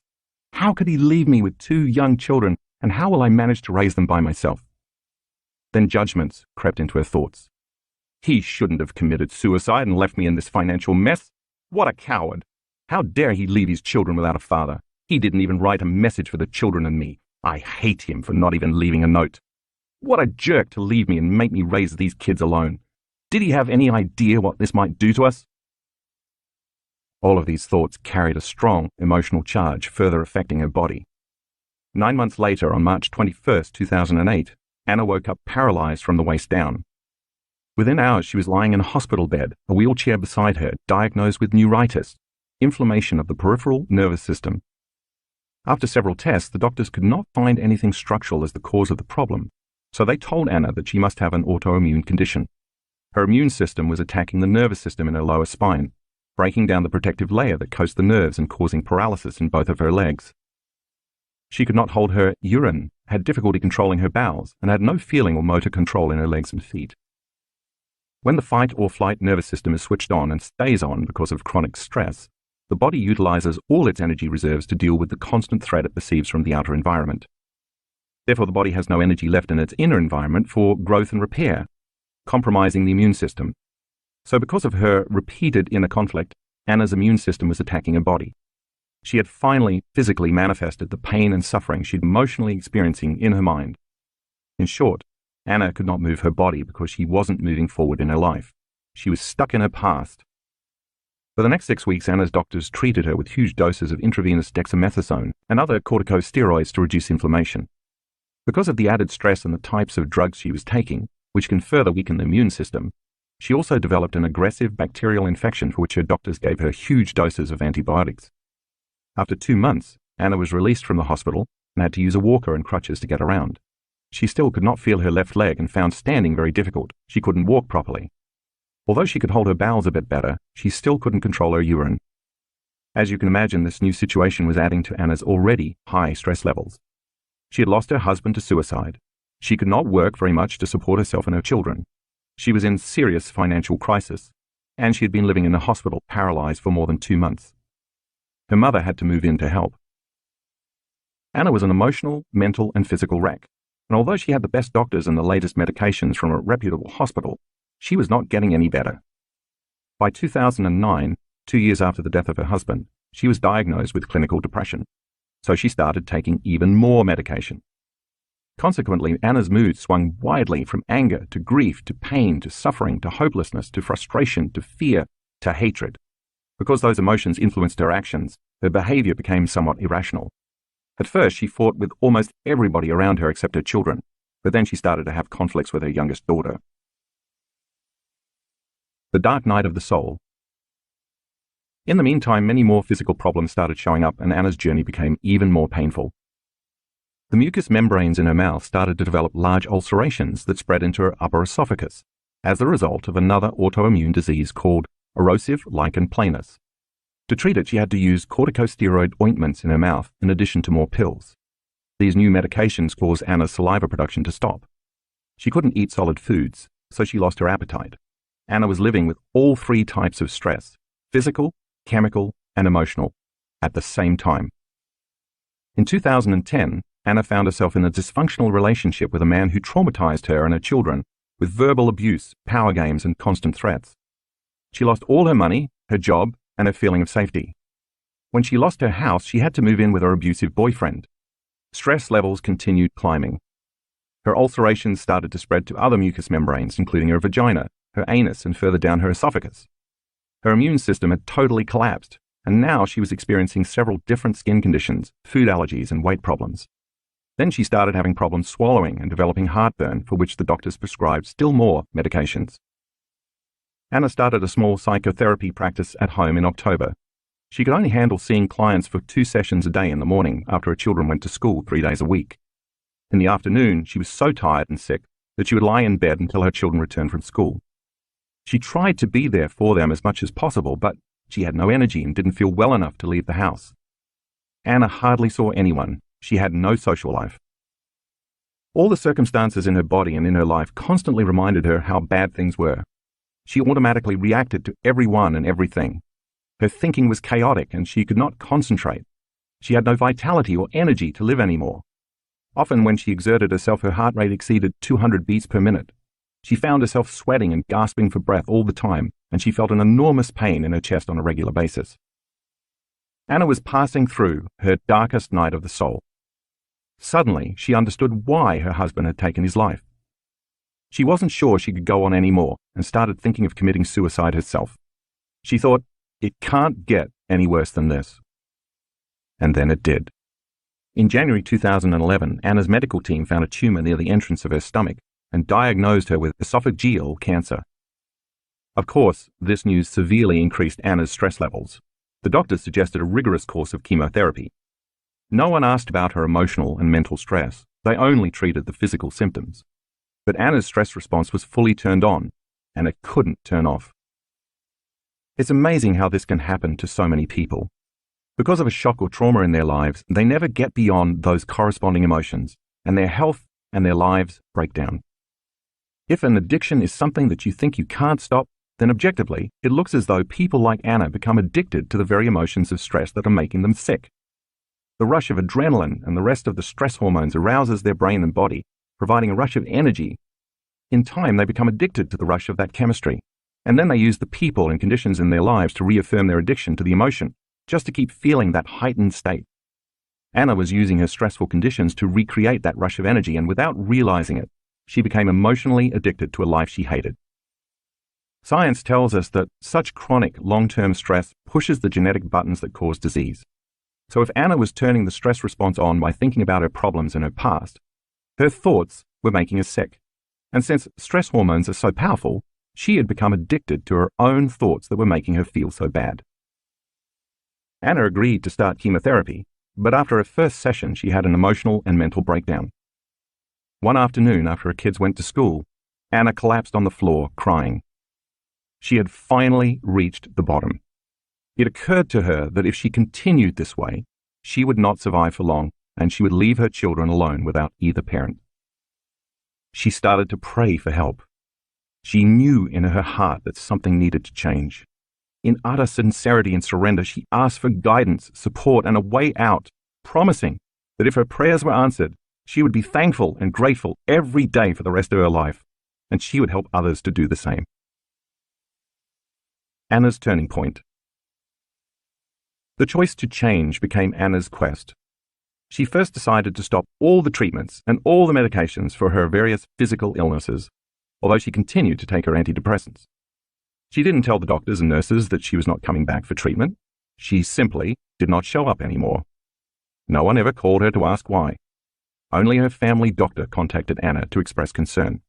How could he leave me with 2 young children, and how will I manage to raise them by myself? Then judgments crept into her thoughts. He shouldn't have committed suicide and left me in this financial mess. What a coward! How dare he leave his children without a father? He didn't even write a message for the children and me. I hate him for not even leaving a note. What a jerk to leave me and make me raise these kids alone. Did he have any idea what this might do to us? All of these thoughts carried a strong emotional charge, further affecting her body. 9 months later, on March 21st, 2008, Anna woke up paralyzed from the waist down. Within hours, she was lying in a hospital bed, a wheelchair beside her, diagnosed with neuritis, inflammation of the peripheral nervous system. After several tests, the doctors could not find anything structural as the cause of the problem, so they told Anna that she must have an autoimmune condition. Her immune system was attacking the nervous system in her lower spine, breaking down the protective layer that coats the nerves and causing paralysis in both of her legs. She could not hold her urine, had difficulty controlling her bowels, and had no feeling or motor control in her legs and feet. When the fight or flight nervous system is switched on and stays on because of chronic stress, the body utilizes all its energy reserves to deal with the constant threat it perceives from the outer environment. Therefore, the body has no energy left in its inner environment for growth and repair, compromising the immune system. So because of her repeated inner conflict, Anna's immune system was attacking her body. She had finally physically manifested the pain and suffering she'd emotionally experiencing in her mind. In short, Anna could not move her body because she wasn't moving forward in her life. She was stuck in her past. For the next 6 weeks, Anna's doctors treated her with huge doses of intravenous dexamethasone and other corticosteroids to reduce inflammation. Because of the added stress and the types of drugs she was taking, which can further weaken the immune system, she also developed an aggressive bacterial infection for which her doctors gave her huge doses of antibiotics. After 2 months, Anna was released from the hospital and had to use a walker and crutches to get around. She still could not feel her left leg and found standing very difficult. She couldn't walk properly. Although she could hold her bowels a bit better, she still couldn't control her urine. As you can imagine, this new situation was adding to Anna's already high stress levels. She had lost her husband to suicide. She could not work very much to support herself and her children. She was in serious financial crisis, and she had been living in a hospital paralyzed for more than 2 months. Her mother had to move in to help. Anna was an emotional, mental, and physical wreck, and although she had the best doctors and the latest medications from a reputable hospital, she was not getting any better. By 2009, 2 years after the death of her husband, she was diagnosed with clinical depression, so she started taking even more medication. Consequently, Anna's mood swung widely from anger to grief to pain to suffering to hopelessness to frustration to fear to hatred. Because those emotions influenced her actions, her behavior became somewhat irrational. At first, she fought with almost everybody around her except her children, but then she started to have conflicts with her youngest daughter. The dark night of the soul. In the meantime, many more physical problems started showing up, and Anna's journey became even more painful. The mucous membranes in her mouth started to develop large ulcerations that spread into her upper esophagus as the result of another autoimmune disease called erosive lichen planus. To treat it, she had to use corticosteroid ointments in her mouth in addition to more pills. These new medications caused Anna's saliva production to stop. She couldn't eat solid foods, so she lost her appetite. Anna was living with all 3 types of stress, physical, chemical, and emotional, at the same time. In 2010, Anna found herself in a dysfunctional relationship with a man who traumatized her and her children with verbal abuse, power games, and constant threats. She lost all her money, her job, and her feeling of safety. When she lost her house, she had to move in with her abusive boyfriend. Stress levels continued climbing. Her ulcerations started to spread to other mucous membranes, including her vagina, her anus, and further down her esophagus. Her immune system had totally collapsed, and now she was experiencing several different skin conditions, food allergies, and weight problems. Then she started having problems swallowing and developing heartburn, for which the doctors prescribed still more medications. Anna started a small psychotherapy practice at home in October. She could only handle seeing clients for 2 sessions a day in the morning after her children went to school 3 days a week. In the afternoon, she was so tired and sick that she would lie in bed until her children returned from school. She tried to be there for them as much as possible, but she had no energy and didn't feel well enough to leave the house. Anna hardly saw anyone. She had no social life. All the circumstances in her body and in her life constantly reminded her how bad things were. She automatically reacted to everyone and everything. Her thinking was chaotic and she could not concentrate. She had no vitality or energy to live anymore. Often when she exerted herself, her heart rate exceeded 200 beats per minute. She found herself sweating and gasping for breath all the time, and she felt an enormous pain in her chest on a regular basis. Anna was passing through her darkest night of the soul. Suddenly, she understood why her husband had taken his life. She wasn't sure she could go on anymore and started thinking of committing suicide herself. She thought, it can't get any worse than this. And then it did. In January 2011, Anna's medical team found a tumor near the entrance of her stomach and diagnosed her with esophageal cancer. Of course, this news severely increased Anna's stress levels. The doctors suggested a rigorous course of chemotherapy. No one asked about her emotional and mental stress. They only treated the physical symptoms. But Anna's stress response was fully turned on, and it couldn't turn off. It's amazing how this can happen to so many people. Because of a shock or trauma in their lives, they never get beyond those corresponding emotions, and their health and their lives break down. If an addiction is something that you think you can't stop, then objectively, it looks as though people like Anna become addicted to the very emotions of stress that are making them sick. The rush of adrenaline and the rest of the stress hormones arouses their brain and body, providing a rush of energy. In time, they become addicted to the rush of that chemistry, and then they use the people and conditions in their lives to reaffirm their addiction to the emotion, just to keep feeling that heightened state. Anna was using her stressful conditions to recreate that rush of energy, and without realizing it, she became emotionally addicted to a life she hated. Science tells us that such chronic, long-term stress pushes the genetic buttons that cause disease. So if Anna was turning the stress response on by thinking about her problems in her past, her thoughts were making her sick. And since stress hormones are so powerful, she had become addicted to her own thoughts that were making her feel so bad. Anna agreed to start chemotherapy, but after her first session, she had an emotional and mental breakdown. One afternoon, after her kids went to school, Anna collapsed on the floor, crying. She had finally reached the bottom. It occurred to her that if she continued this way, she would not survive for long, and she would leave her children alone without either parent. She started to pray for help. She knew in her heart that something needed to change. In utter sincerity and surrender, she asked for guidance, support, and a way out, promising that if her prayers were answered, she would be thankful and grateful every day for the rest of her life, and she would help others to do the same. Anna's turning point. The choice to change became Anna's quest. She first decided to stop all the treatments and all the medications for her various physical illnesses, although she continued to take her antidepressants. She didn't tell the doctors and nurses that she was not coming back for treatment. She simply did not show up anymore. No one ever called her to ask why. Only her family doctor contacted Anna to express concern.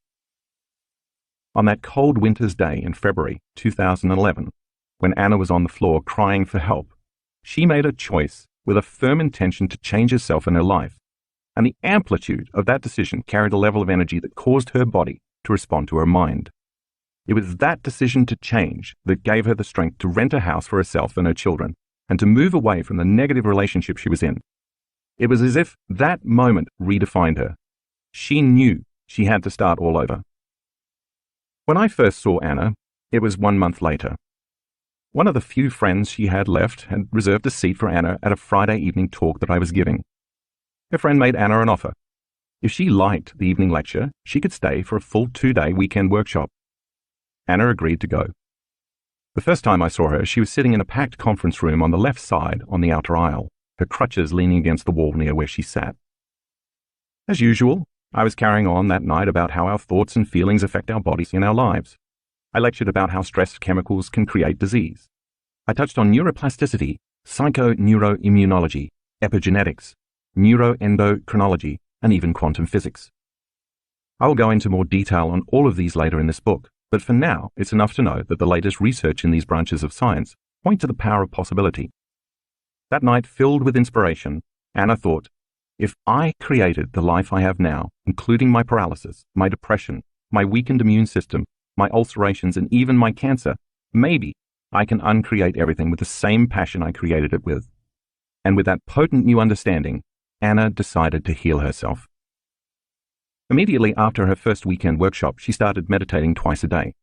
On that cold winter's day in February 2011, when Anna was on the floor crying for help, she made a choice with a firm intention to change herself and her life, and the amplitude of that decision carried a level of energy that caused her body to respond to her mind. It was that decision to change that gave her the strength to rent a house for herself and her children, and to move away from the negative relationship she was in. It was as if that moment redefined her. She knew she had to start all over. When I first saw Anna, it was 1 month later. One of the few friends she had left had reserved a seat for Anna at a Friday evening talk that I was giving. Her friend made Anna an offer. If she liked the evening lecture, she could stay for a full 2-day weekend workshop. Anna agreed to go. The first time I saw her, she was sitting in a packed conference room on the left side on the outer aisle, her crutches leaning against the wall near where she sat. As usual, I was carrying on that night about how our thoughts and feelings affect our bodies and our lives. I lectured about how stress chemicals can create disease. I touched on neuroplasticity, psychoneuroimmunology, epigenetics, neuroendocrinology, and even quantum physics. I will go into more detail on all of these later in this book, but for now, it's enough to know that the latest research in these branches of science point to the power of possibility. That night, filled with inspiration, Anna thought, if I created the life I have now, including my paralysis, my depression, my weakened immune system, my ulcerations, and even my cancer, maybe I can uncreate everything with the same passion I created it with. And with that potent new understanding, Anna decided to heal herself. Immediately after her first weekend workshop, she started meditating twice a day.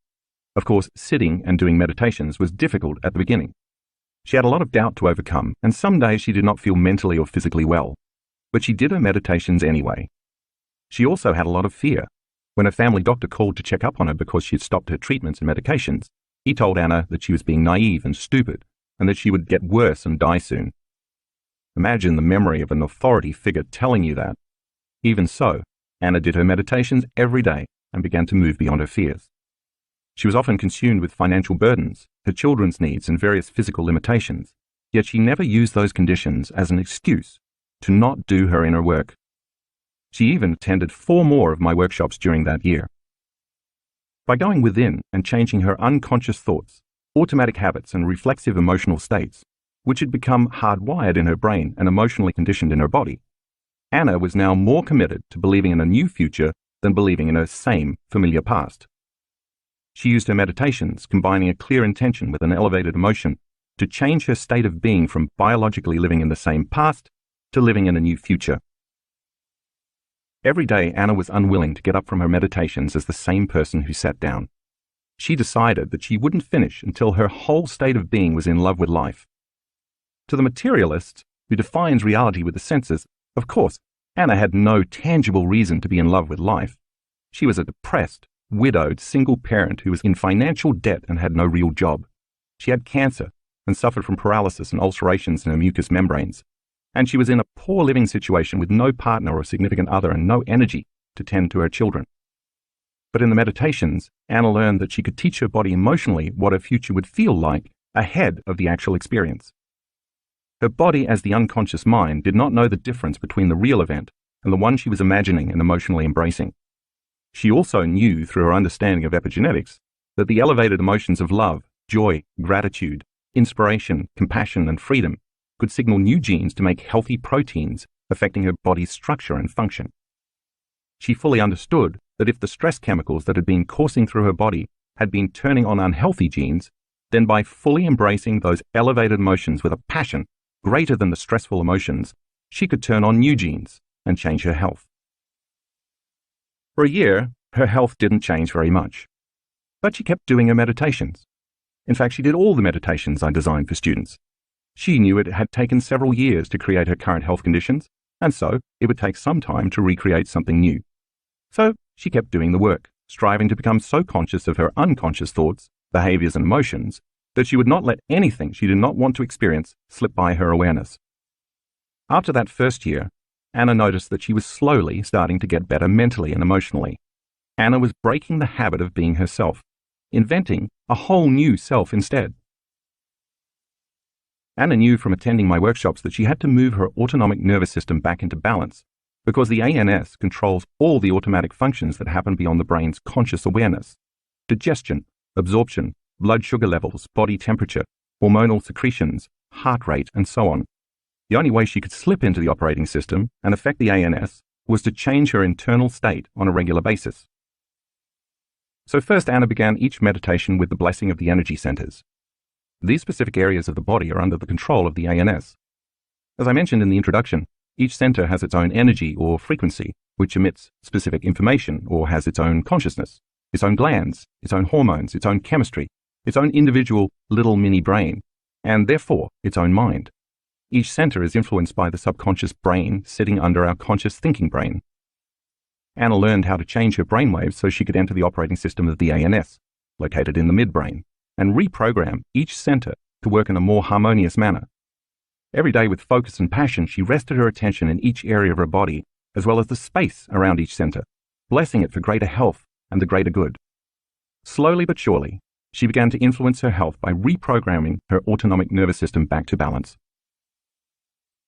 Of course, sitting and doing meditations was difficult at the beginning. She had a lot of doubt to overcome, and some days she did not feel mentally or physically well. But she did her meditations anyway. She also had a lot of fear. When her family doctor called to check up on her because she had stopped her treatments and medications, he told Anna that she was being naive and stupid, and that she would get worse and die soon. Imagine the memory of an authority figure telling you that. Even so, Anna did her meditations every day and began to move beyond her fears. She was often consumed with financial burdens, her children's needs, and various physical limitations, yet she never used those conditions as an excuse to not do her inner work. She even attended 4 more of my workshops during that year. By going within and changing her unconscious thoughts, automatic habits, and reflexive emotional states, which had become hardwired in her brain and emotionally conditioned in her body, Anna was now more committed to believing in a new future than believing in her same familiar past. She used her meditations, combining a clear intention with an elevated emotion, to change her state of being from biologically living in the same past to living in a new future. Every day, Anna was unwilling to get up from her meditations as the same person who sat down. She decided that she wouldn't finish until her whole state of being was in love with life. To the materialist, who defines reality with the senses, of course, Anna had no tangible reason to be in love with life. She was a depressed, widowed, single parent who was in financial debt and had no real job. She had cancer and suffered from paralysis and ulcerations in her mucous membranes. And she was in a poor living situation with no partner or significant other and no energy to tend to her children. But in the meditations, Anna learned that she could teach her body emotionally what her future would feel like ahead of the actual experience. Her body, as the unconscious mind, did not know the difference between the real event and the one she was imagining and emotionally embracing. She also knew, through her understanding of epigenetics, that the elevated emotions of love, joy, gratitude, inspiration, compassion, and freedom could signal new genes to make healthy proteins affecting her body's structure and function. She fully understood that if the stress chemicals that had been coursing through her body had been turning on unhealthy genes, then by fully embracing those elevated emotions with a passion greater than the stressful emotions, she could turn on new genes and change her health. For a year, her health didn't change very much, but she kept doing her meditations. In fact, she did all the meditations I designed for students. She knew it had taken several years to create her current health conditions, and so it would take some time to recreate something new. So she kept doing the work, striving to become so conscious of her unconscious thoughts, behaviors, and emotions that she would not let anything she did not want to experience slip by her awareness. After that first year, Anna noticed that she was slowly starting to get better mentally and emotionally. Anna was breaking the habit of being herself, inventing a whole new self instead. Anna knew from attending my workshops that she had to move her autonomic nervous system back into balance, because the ANS controls all the automatic functions that happen beyond the brain's conscious awareness: digestion, absorption, blood sugar levels, body temperature, hormonal secretions, heart rate, and so on. The only way she could slip into the operating system and affect the ANS was to change her internal state on a regular basis. So first, Anna began each meditation with the blessing of the energy centers. These specific areas of the body are under the control of the ANS. As I mentioned in the introduction, each center has its own energy or frequency, which emits specific information or has its own consciousness, its own glands, its own hormones, its own chemistry, its own individual little mini brain, and therefore its own mind. Each center is influenced by the subconscious brain sitting under our conscious thinking brain. Anna learned how to change her brainwaves so she could enter the operating system of the ANS, located in the midbrain, and reprogram each center to work in a more harmonious manner. Every day with focus and passion, she rested her attention in each area of her body, as well as the space around each center, blessing it for greater health and the greater good. Slowly but surely, she began to influence her health by reprogramming her autonomic nervous system back to balance.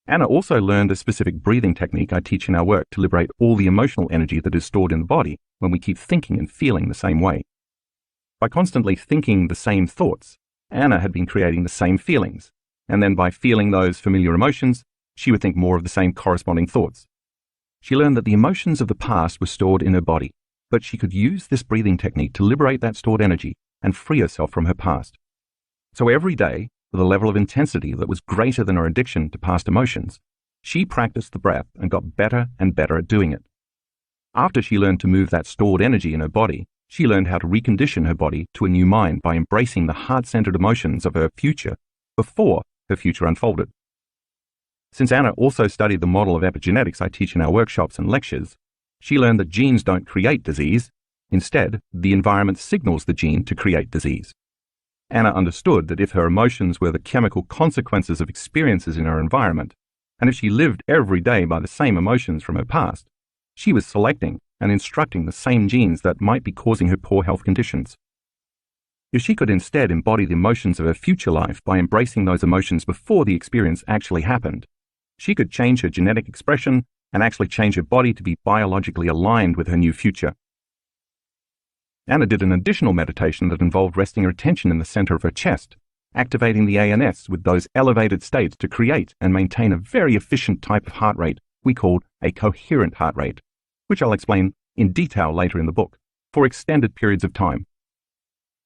Anna also learned a specific breathing technique I teach in our work to liberate all the emotional energy that is stored in the body when we keep thinking and feeling the same way. By constantly thinking the same thoughts, Anna had been creating the same feelings, and then by feeling those familiar emotions, she would think more of the same corresponding thoughts. She learned that the emotions of the past were stored in her body, but she could use this breathing technique to liberate that stored energy and free herself from her past. So every day, with a level of intensity that was greater than her addiction to past emotions, she practiced the breath and got better and better at doing it. After she learned to move that stored energy in her body, she learned how to recondition her body to a new mind by embracing the heart-centered emotions of her future before her future unfolded. Since Anna also studied the model of epigenetics I teach in our workshops and lectures, she learned that genes don't create disease. Instead, the environment signals the gene to create disease. Anna understood that if her emotions were the chemical consequences of experiences in her environment, and if she lived every day by the same emotions from her past, she was selecting and instructing the same genes that might be causing her poor health conditions. If she could instead embody the emotions of her future life by embracing those emotions before the experience actually happened, she could change her genetic expression and actually change her body to be biologically aligned with her new future. Anna did an additional meditation that involved resting her attention in the center of her chest, activating the ANS with those elevated states to create and maintain a very efficient type of heart rate we call a coherent heart rate, which I'll explain in detail later in the book, for extended periods of time.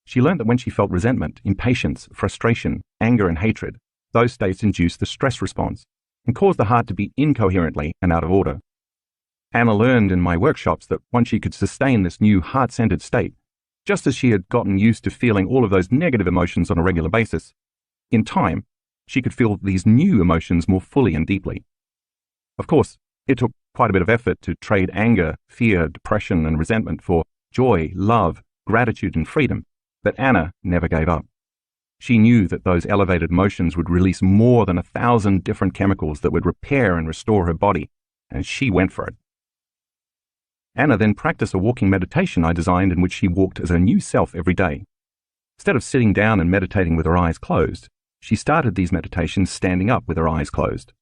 She learned that when she felt resentment, impatience, frustration, anger, and hatred, those states induced the stress response and caused the heart to beat incoherently and out of order. Anna learned in my workshops that once she could sustain this new heart-centered state, just as she had gotten used to feeling all of those negative emotions on a regular basis, in time, she could feel these new emotions more fully and deeply. Of course, it took quite a bit of effort to trade anger, fear, depression, and resentment for joy, love, gratitude, and freedom, but Anna never gave up. She knew that those elevated emotions would release more than 1,000 different chemicals that would repair and restore her body, and she went for it. Anna then practiced a walking meditation I designed in which she walked as her new self every day. Instead of sitting down and meditating with her eyes closed, she started these meditations standing up with her eyes closed.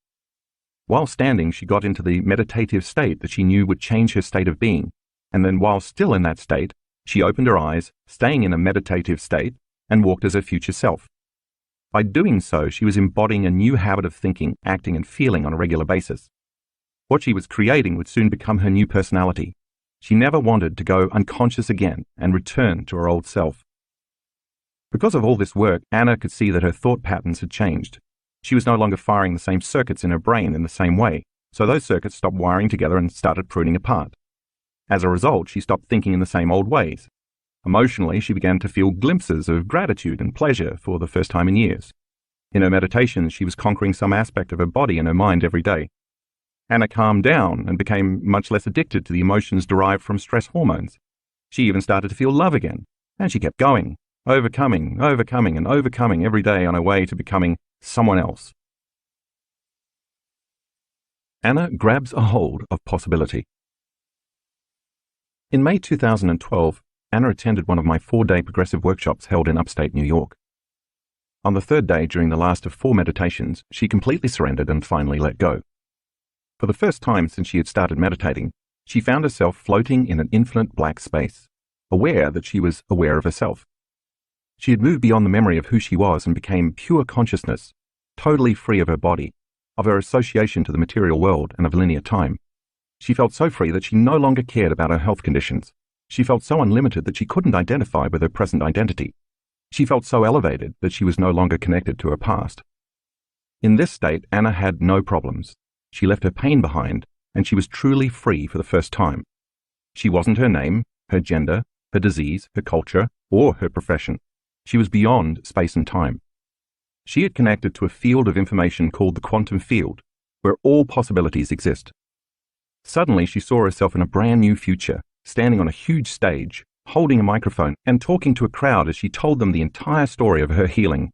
While standing, she got into the meditative state that she knew would change her state of being, and then while still in that state, she opened her eyes, staying in a meditative state, and walked as her future self. By doing so, she was embodying a new habit of thinking, acting, and feeling on a regular basis. What she was creating would soon become her new personality. She never wanted to go unconscious again and return to her old self. Because of all this work, Anna could see that her thought patterns had changed. She was no longer firing the same circuits in her brain in the same way, so those circuits stopped wiring together and started pruning apart. As a result, she stopped thinking in the same old ways. Emotionally, she began to feel glimpses of gratitude and pleasure for the first time in years. In her meditations, she was conquering some aspect of her body and her mind every day. Anna calmed down and became much less addicted to the emotions derived from stress hormones. She even started to feel love again, and she kept going, overcoming every day on her way to becoming someone else. Anna grabs a hold of possibility. In May 2012, Anna attended one of my 4-day progressive workshops held in upstate New York. On the third day, during the last of 4 meditations, she completely surrendered and finally let go. For the first time since she had started meditating, she found herself floating in an infinite black space, aware that she was aware of herself. She had moved beyond the memory of who she was and became pure consciousness, totally free of her body, of her association to the material world and of linear time. She felt so free that she no longer cared about her health conditions. She felt so unlimited that she couldn't identify with her present identity. She felt so elevated that she was no longer connected to her past. In this state, Anna had no problems. She left her pain behind, and she was truly free for the first time. She wasn't her name, her gender, her disease, her culture, or her profession. She was beyond space and time. She had connected to a field of information called the quantum field, where all possibilities exist. Suddenly, she saw herself in a brand new future, standing on a huge stage, holding a microphone and talking to a crowd as she told them the entire story of her healing.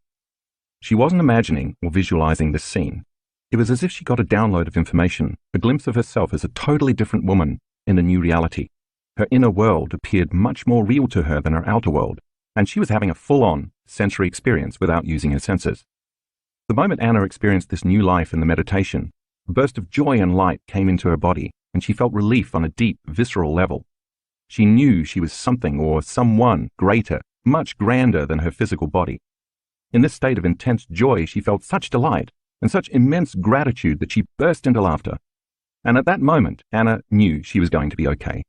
She wasn't imagining or visualizing this scene. It was as if she got a download of information, a glimpse of herself as a totally different woman in a new reality. Her inner world appeared much more real to her than her outer world, and she was having a full-on sensory experience without using her senses. The moment Anna experienced this new life in the meditation, a burst of joy and light came into her body, and she felt relief on a deep, visceral level. She knew she was something or someone greater, much grander than her physical body. In this state of intense joy, she felt such delight and such immense gratitude that she burst into laughter. And at that moment, Anna knew she was going to be okay.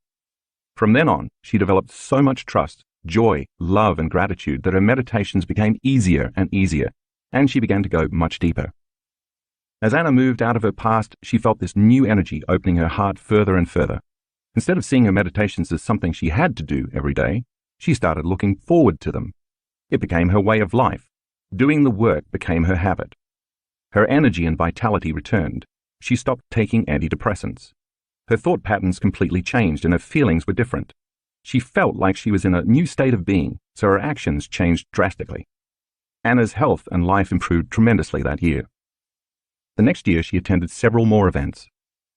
From then on, she developed so much trust, joy, love, and gratitude that her meditations became easier and easier, and she began to go much deeper. As Anna moved out of her past, she felt this new energy opening her heart further and further. Instead of seeing her meditations as something she had to do every day, she started looking forward to them. It became her way of life. Doing the work became her habit. Her energy and vitality returned. She stopped taking antidepressants. Her thought patterns completely changed and her feelings were different. She felt like she was in a new state of being, so her actions changed drastically. Anna's health and life improved tremendously that year. The next year, she attended several more events.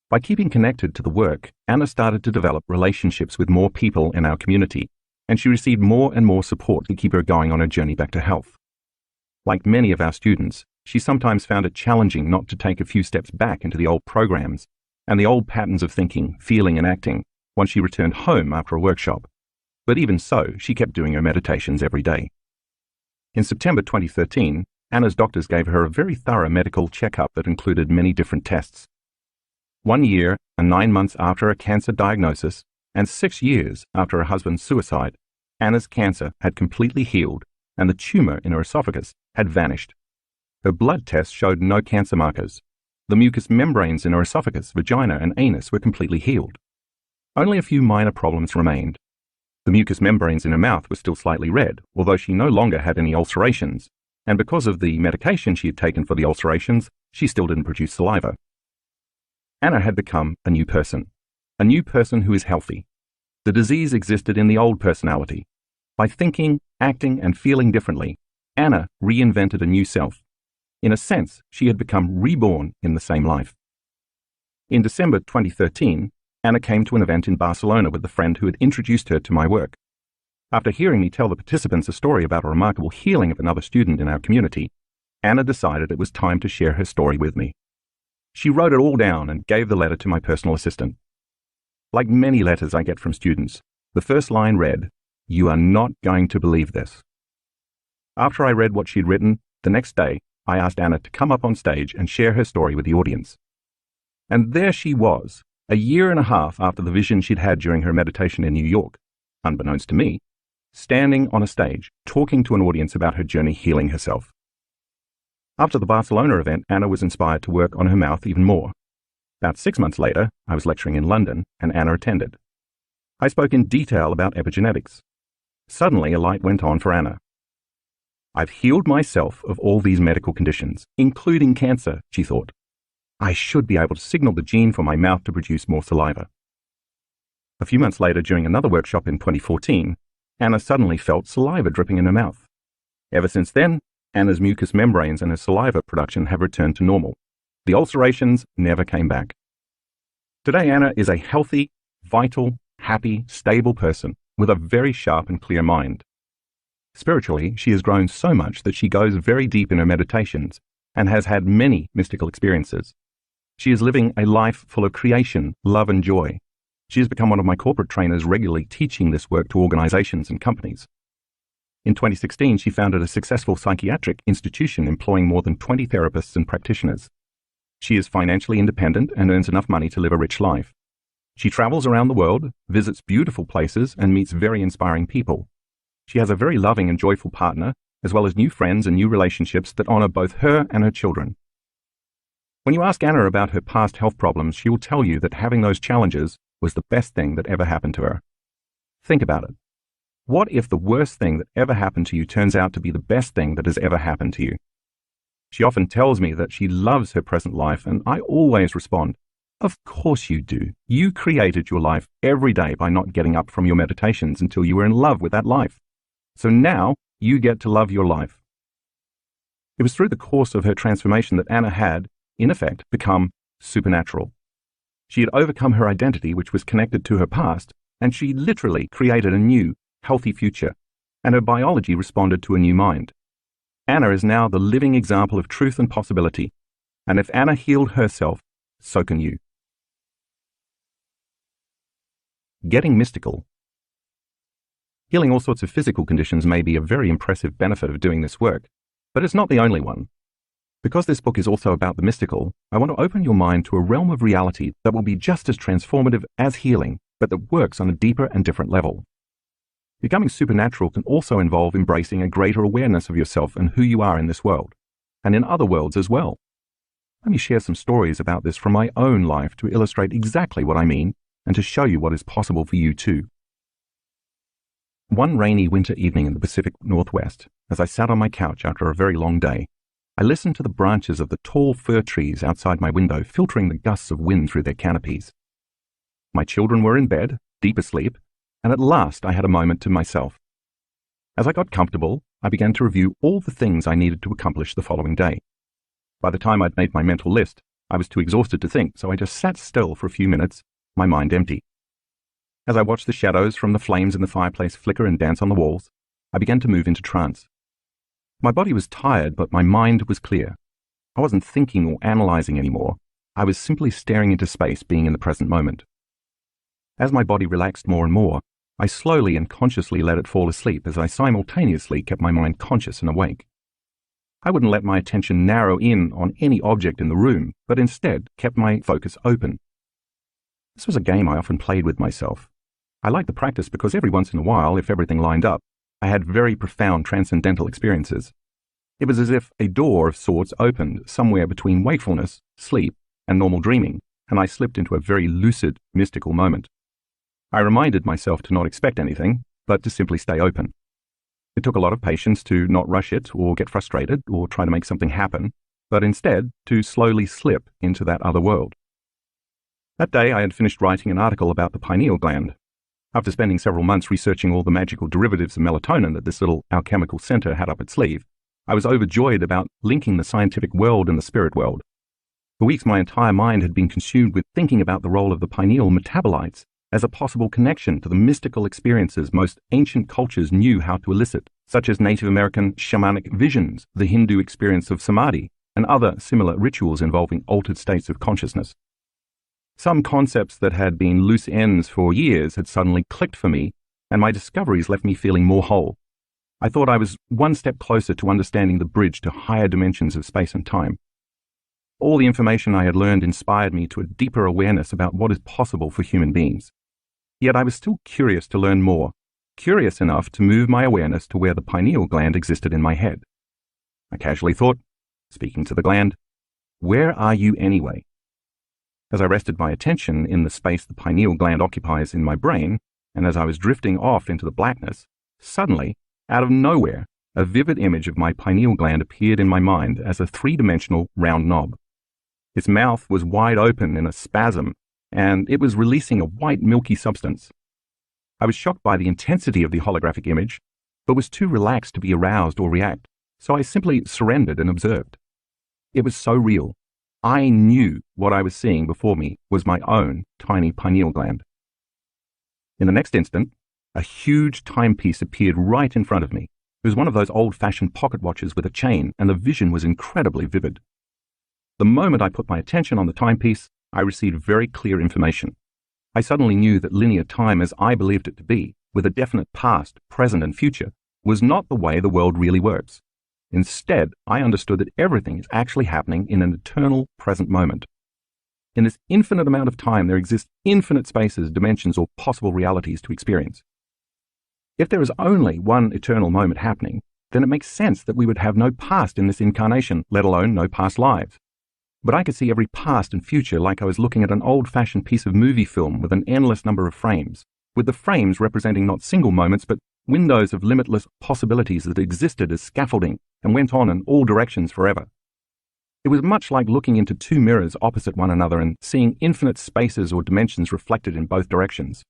By keeping connected to the work, Anna started to develop relationships with more people in our community, and she received more and more support to keep her going on her journey back to health. Like many of our students, she sometimes found it challenging not to take a few steps back into the old programs and the old patterns of thinking, feeling, and acting once she returned home after a workshop. But even so, she kept doing her meditations every day. In September 2013, Anna's doctors gave her a very thorough medical checkup that included many different tests. 1 year and 9 months after a cancer diagnosis, and 6 years after her husband's suicide, Anna's cancer had completely healed and the tumor in her esophagus had vanished. Her blood tests showed no cancer markers. The mucous membranes in her esophagus, vagina, and anus were completely healed. Only a few minor problems remained. The mucous membranes in her mouth were still slightly red, although she no longer had any ulcerations, and because of the medication she had taken for the ulcerations, she still didn't produce saliva. Anna had become a new person who is healthy. The disease existed in the old personality. By thinking, acting, and feeling differently, Anna reinvented a new self. In a sense, she had become reborn in the same life. In December 2013, Anna came to an event in Barcelona with the friend who had introduced her to my work. After hearing me tell the participants a story about a remarkable healing of another student in our community, Anna decided it was time to share her story with me. She wrote it all down and gave the letter to my personal assistant. Like many letters I get from students, the first line read, "You are not going to believe this." After I read what she'd written, the next day, I asked Anna to come up on stage and share her story with the audience. And there she was, a year and a half after the vision she'd had during her meditation in New York, unbeknownst to me, standing on a stage, talking to an audience about her journey healing herself. After the Barcelona event, Anna was inspired to work on her mouth even more. About 6 months later, I was lecturing in London, and Anna attended. I spoke in detail about epigenetics. Suddenly, a light went on for Anna. I've healed myself of all these medical conditions, including cancer, she thought. I should be able to signal the gene for my mouth to produce more saliva. A few months later, during another workshop in 2014, Anna suddenly felt saliva dripping in her mouth. Ever since then, Anna's mucous membranes and her saliva production have returned to normal. The ulcerations never came back. Today, Anna is a healthy, vital, happy, stable person with a very sharp and clear mind. Spiritually, she has grown so much that she goes very deep in her meditations and has had many mystical experiences. She is living a life full of creation, love, and joy. She has become one of my corporate trainers, regularly teaching this work to organizations and companies. In 2016, she founded a successful psychiatric institution employing more than 20 therapists and practitioners. She is financially independent and earns enough money to live a rich life. She travels around the world, visits beautiful places, and meets very inspiring people. She has a very loving and joyful partner, as well as new friends and new relationships that honor both her and her children. When you ask Anna about her past health problems, she will tell you that having those challenges was the best thing that ever happened to her. Think about it. What if the worst thing that ever happened to you turns out to be the best thing that has ever happened to you? She often tells me that she loves her present life, and I always respond, of course you do. You created your life every day by not getting up from your meditations until you were in love with that life. So now you get to love your life. It was through the course of her transformation that Anna had, in effect, become supernatural. She had overcome her identity, which was connected to her past, and she literally created a new, healthy future, and her biology responded to a new mind. Anna is now the living example of truth and possibility, and if Anna healed herself, so can you. Getting mystical. Healing all sorts of physical conditions may be a very impressive benefit of doing this work, but it's not the only one. Because this book is also about the mystical, I want to open your mind to a realm of reality that will be just as transformative as healing, but that works on a deeper and different level. Becoming supernatural can also involve embracing a greater awareness of yourself and who you are in this world, and in other worlds as well. Let me share some stories about this from my own life to illustrate exactly what I mean and to show you what is possible for you too. One rainy winter evening in the Pacific Northwest, as I sat on my couch after a very long day, I listened to the branches of the tall fir trees outside my window filtering the gusts of wind through their canopies. My children were in bed, deep asleep, and at last I had a moment to myself. As I got comfortable, I began to review all the things I needed to accomplish the following day. By the time I'd made my mental list, I was too exhausted to think, so I just sat still for a few minutes, my mind empty. As I watched the shadows from the flames in the fireplace flicker and dance on the walls, I began to move into trance. My body was tired, but my mind was clear. I wasn't thinking or analyzing anymore. I was simply staring into space, being in the present moment. As my body relaxed more and more, I slowly and consciously let it fall asleep as I simultaneously kept my mind conscious and awake. I wouldn't let my attention narrow in on any object in the room, but instead kept my focus open. This was a game I often played with myself. I liked the practice because every once in a while, if everything lined up, I had very profound transcendental experiences. It was as if a door of sorts opened somewhere between wakefulness, sleep, and normal dreaming, and I slipped into a very lucid, mystical moment. I reminded myself to not expect anything, but to simply stay open. It took a lot of patience to not rush it or get frustrated or try to make something happen, but instead to slowly slip into that other world. That day I had finished writing an article about the pineal gland. After spending several months researching all the magical derivatives of melatonin that this little alchemical center had up its sleeve, I was overjoyed about linking the scientific world and the spirit world. For weeks my entire mind had been consumed with thinking about the role of the pineal metabolites as a possible connection to the mystical experiences most ancient cultures knew how to elicit, such as Native American shamanic visions, the Hindu experience of samadhi, and other similar rituals involving altered states of consciousness. Some concepts that had been loose ends for years had suddenly clicked for me, and my discoveries left me feeling more whole. I thought I was one step closer to understanding the bridge to higher dimensions of space and time. All the information I had learned inspired me to a deeper awareness about what is possible for human beings. Yet I was still curious to learn more, curious enough to move my awareness to where the pineal gland existed in my head. I casually thought, speaking to the gland, "Where are you anyway?" As I rested my attention in the space the pineal gland occupies in my brain, and as I was drifting off into the blackness, suddenly, out of nowhere, a vivid image of my pineal gland appeared in my mind as a three-dimensional round knob. Its mouth was wide open in a spasm, and it was releasing a white milky substance. I was shocked by the intensity of the holographic image, but was too relaxed to be aroused or react, so I simply surrendered and observed. It was so real. I knew what I was seeing before me was my own tiny pineal gland. In the next instant, a huge timepiece appeared right in front of me. It was one of those old-fashioned pocket watches with a chain, and the vision was incredibly vivid. The moment I put my attention on the timepiece, I received very clear information. I suddenly knew that linear time as I believed it to be, with a definite past, present, and future, was not the way the world really works. Instead, I understood that everything is actually happening in an eternal present moment. In this infinite amount of time, there exist infinite spaces, dimensions, or possible realities to experience. If there is only one eternal moment happening, then it makes sense that we would have no past in this incarnation, let alone no past lives. But I could see every past and future like I was looking at an old-fashioned piece of movie film with an endless number of frames, with the frames representing not single moments, but windows of limitless possibilities that existed as scaffolding and went on in all directions forever. It was much like looking into two mirrors opposite one another and seeing infinite spaces or dimensions reflected in both directions.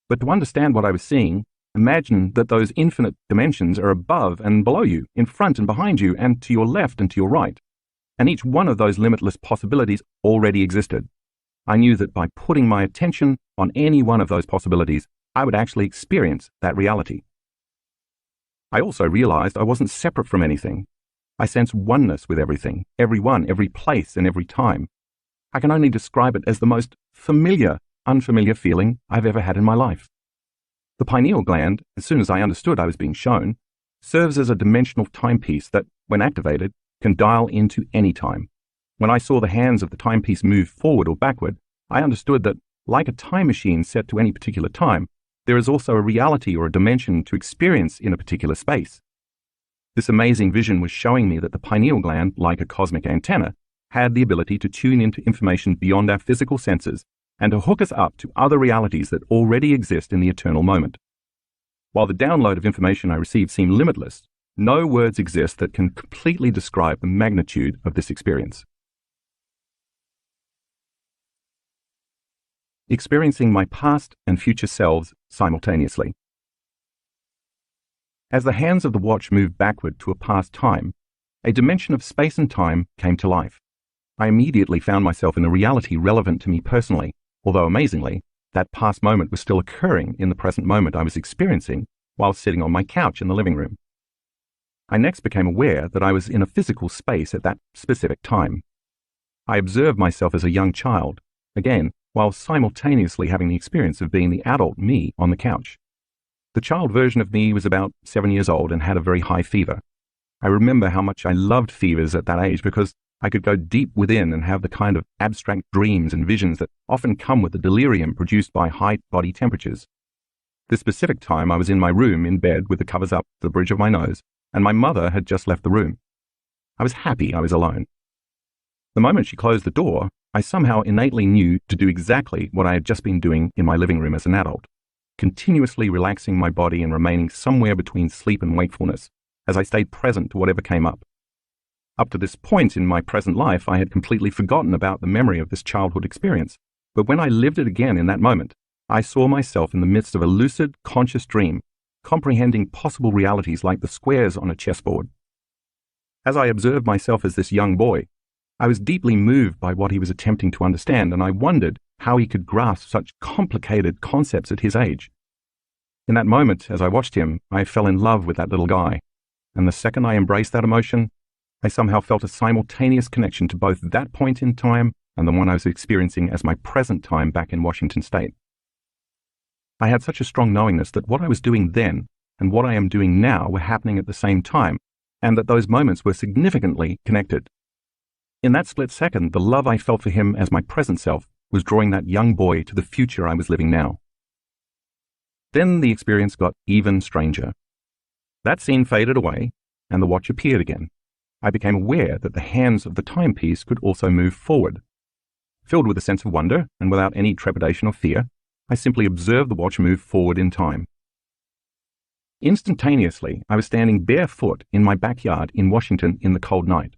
But to understand what I was seeing, imagine that those infinite dimensions are above and below you, in front and behind you, and to your left and to your right. And each one of those limitless possibilities already existed. I knew that by putting my attention on any one of those possibilities, I would actually experience that reality. I also realized I wasn't separate from anything. I sense oneness with everything, everyone, every place, and every time. I can only describe it as the most familiar, unfamiliar feeling I've ever had in my life. The pineal gland, as soon as I understood I was being shown, serves as a dimensional timepiece that, when activated, can dial into any time. When I saw the hands of the timepiece move forward or backward, I understood that, like a time machine set to any particular time, there is also a reality or a dimension to experience in a particular space. This amazing vision was showing me that the pineal gland, like a cosmic antenna, had the ability to tune into information beyond our physical senses and to hook us up to other realities that already exist in the eternal moment. While the download of information I received seemed limitless, no words exist that can completely describe the magnitude of this experience. Experiencing my past and future selves simultaneously. As the hands of the watch moved backward to a past time, a dimension of space and time came to life. I immediately found myself in a reality relevant to me personally, although amazingly, that past moment was still occurring in the present moment I was experiencing while sitting on my couch in the living room. I next became aware that I was in a physical space at that specific time. I observed myself as a young child, again, while simultaneously having the experience of being the adult me on the couch. The child version of me was about 7 years old and had a very high fever. I remember how much I loved fevers at that age because I could go deep within and have the kind of abstract dreams and visions that often come with the delirium produced by high body temperatures. This specific time I was in my room in bed with the covers up to the bridge of my nose, and my mother had just left the room. I was happy I was alone. The moment she closed the door, I somehow innately knew to do exactly what I had just been doing in my living room as an adult, continuously relaxing my body and remaining somewhere between sleep and wakefulness as I stayed present to whatever came up. Up to this point in my present life, I had completely forgotten about the memory of this childhood experience, but when I lived it again in that moment, I saw myself in the midst of a lucid, conscious dream, comprehending possible realities like the squares on a chessboard. As I observed myself as this young boy, I was deeply moved by what he was attempting to understand, and I wondered how he could grasp such complicated concepts at his age. In that moment, as I watched him, I fell in love with that little guy, and the second I embraced that emotion, I somehow felt a simultaneous connection to both that point in time and the one I was experiencing as my present time back in Washington State. I had such a strong knowingness that what I was doing then and what I am doing now were happening at the same time, and that those moments were significantly connected. In that split second, the love I felt for him as my present self was drawing that young boy to the future I was living now. Then the experience got even stranger. That scene faded away, and the watch appeared again. I became aware that the hands of the timepiece could also move forward. Filled with a sense of wonder, and without any trepidation or fear, I simply observed the watch move forward in time. Instantaneously, I was standing barefoot in my backyard in Washington in the cold night.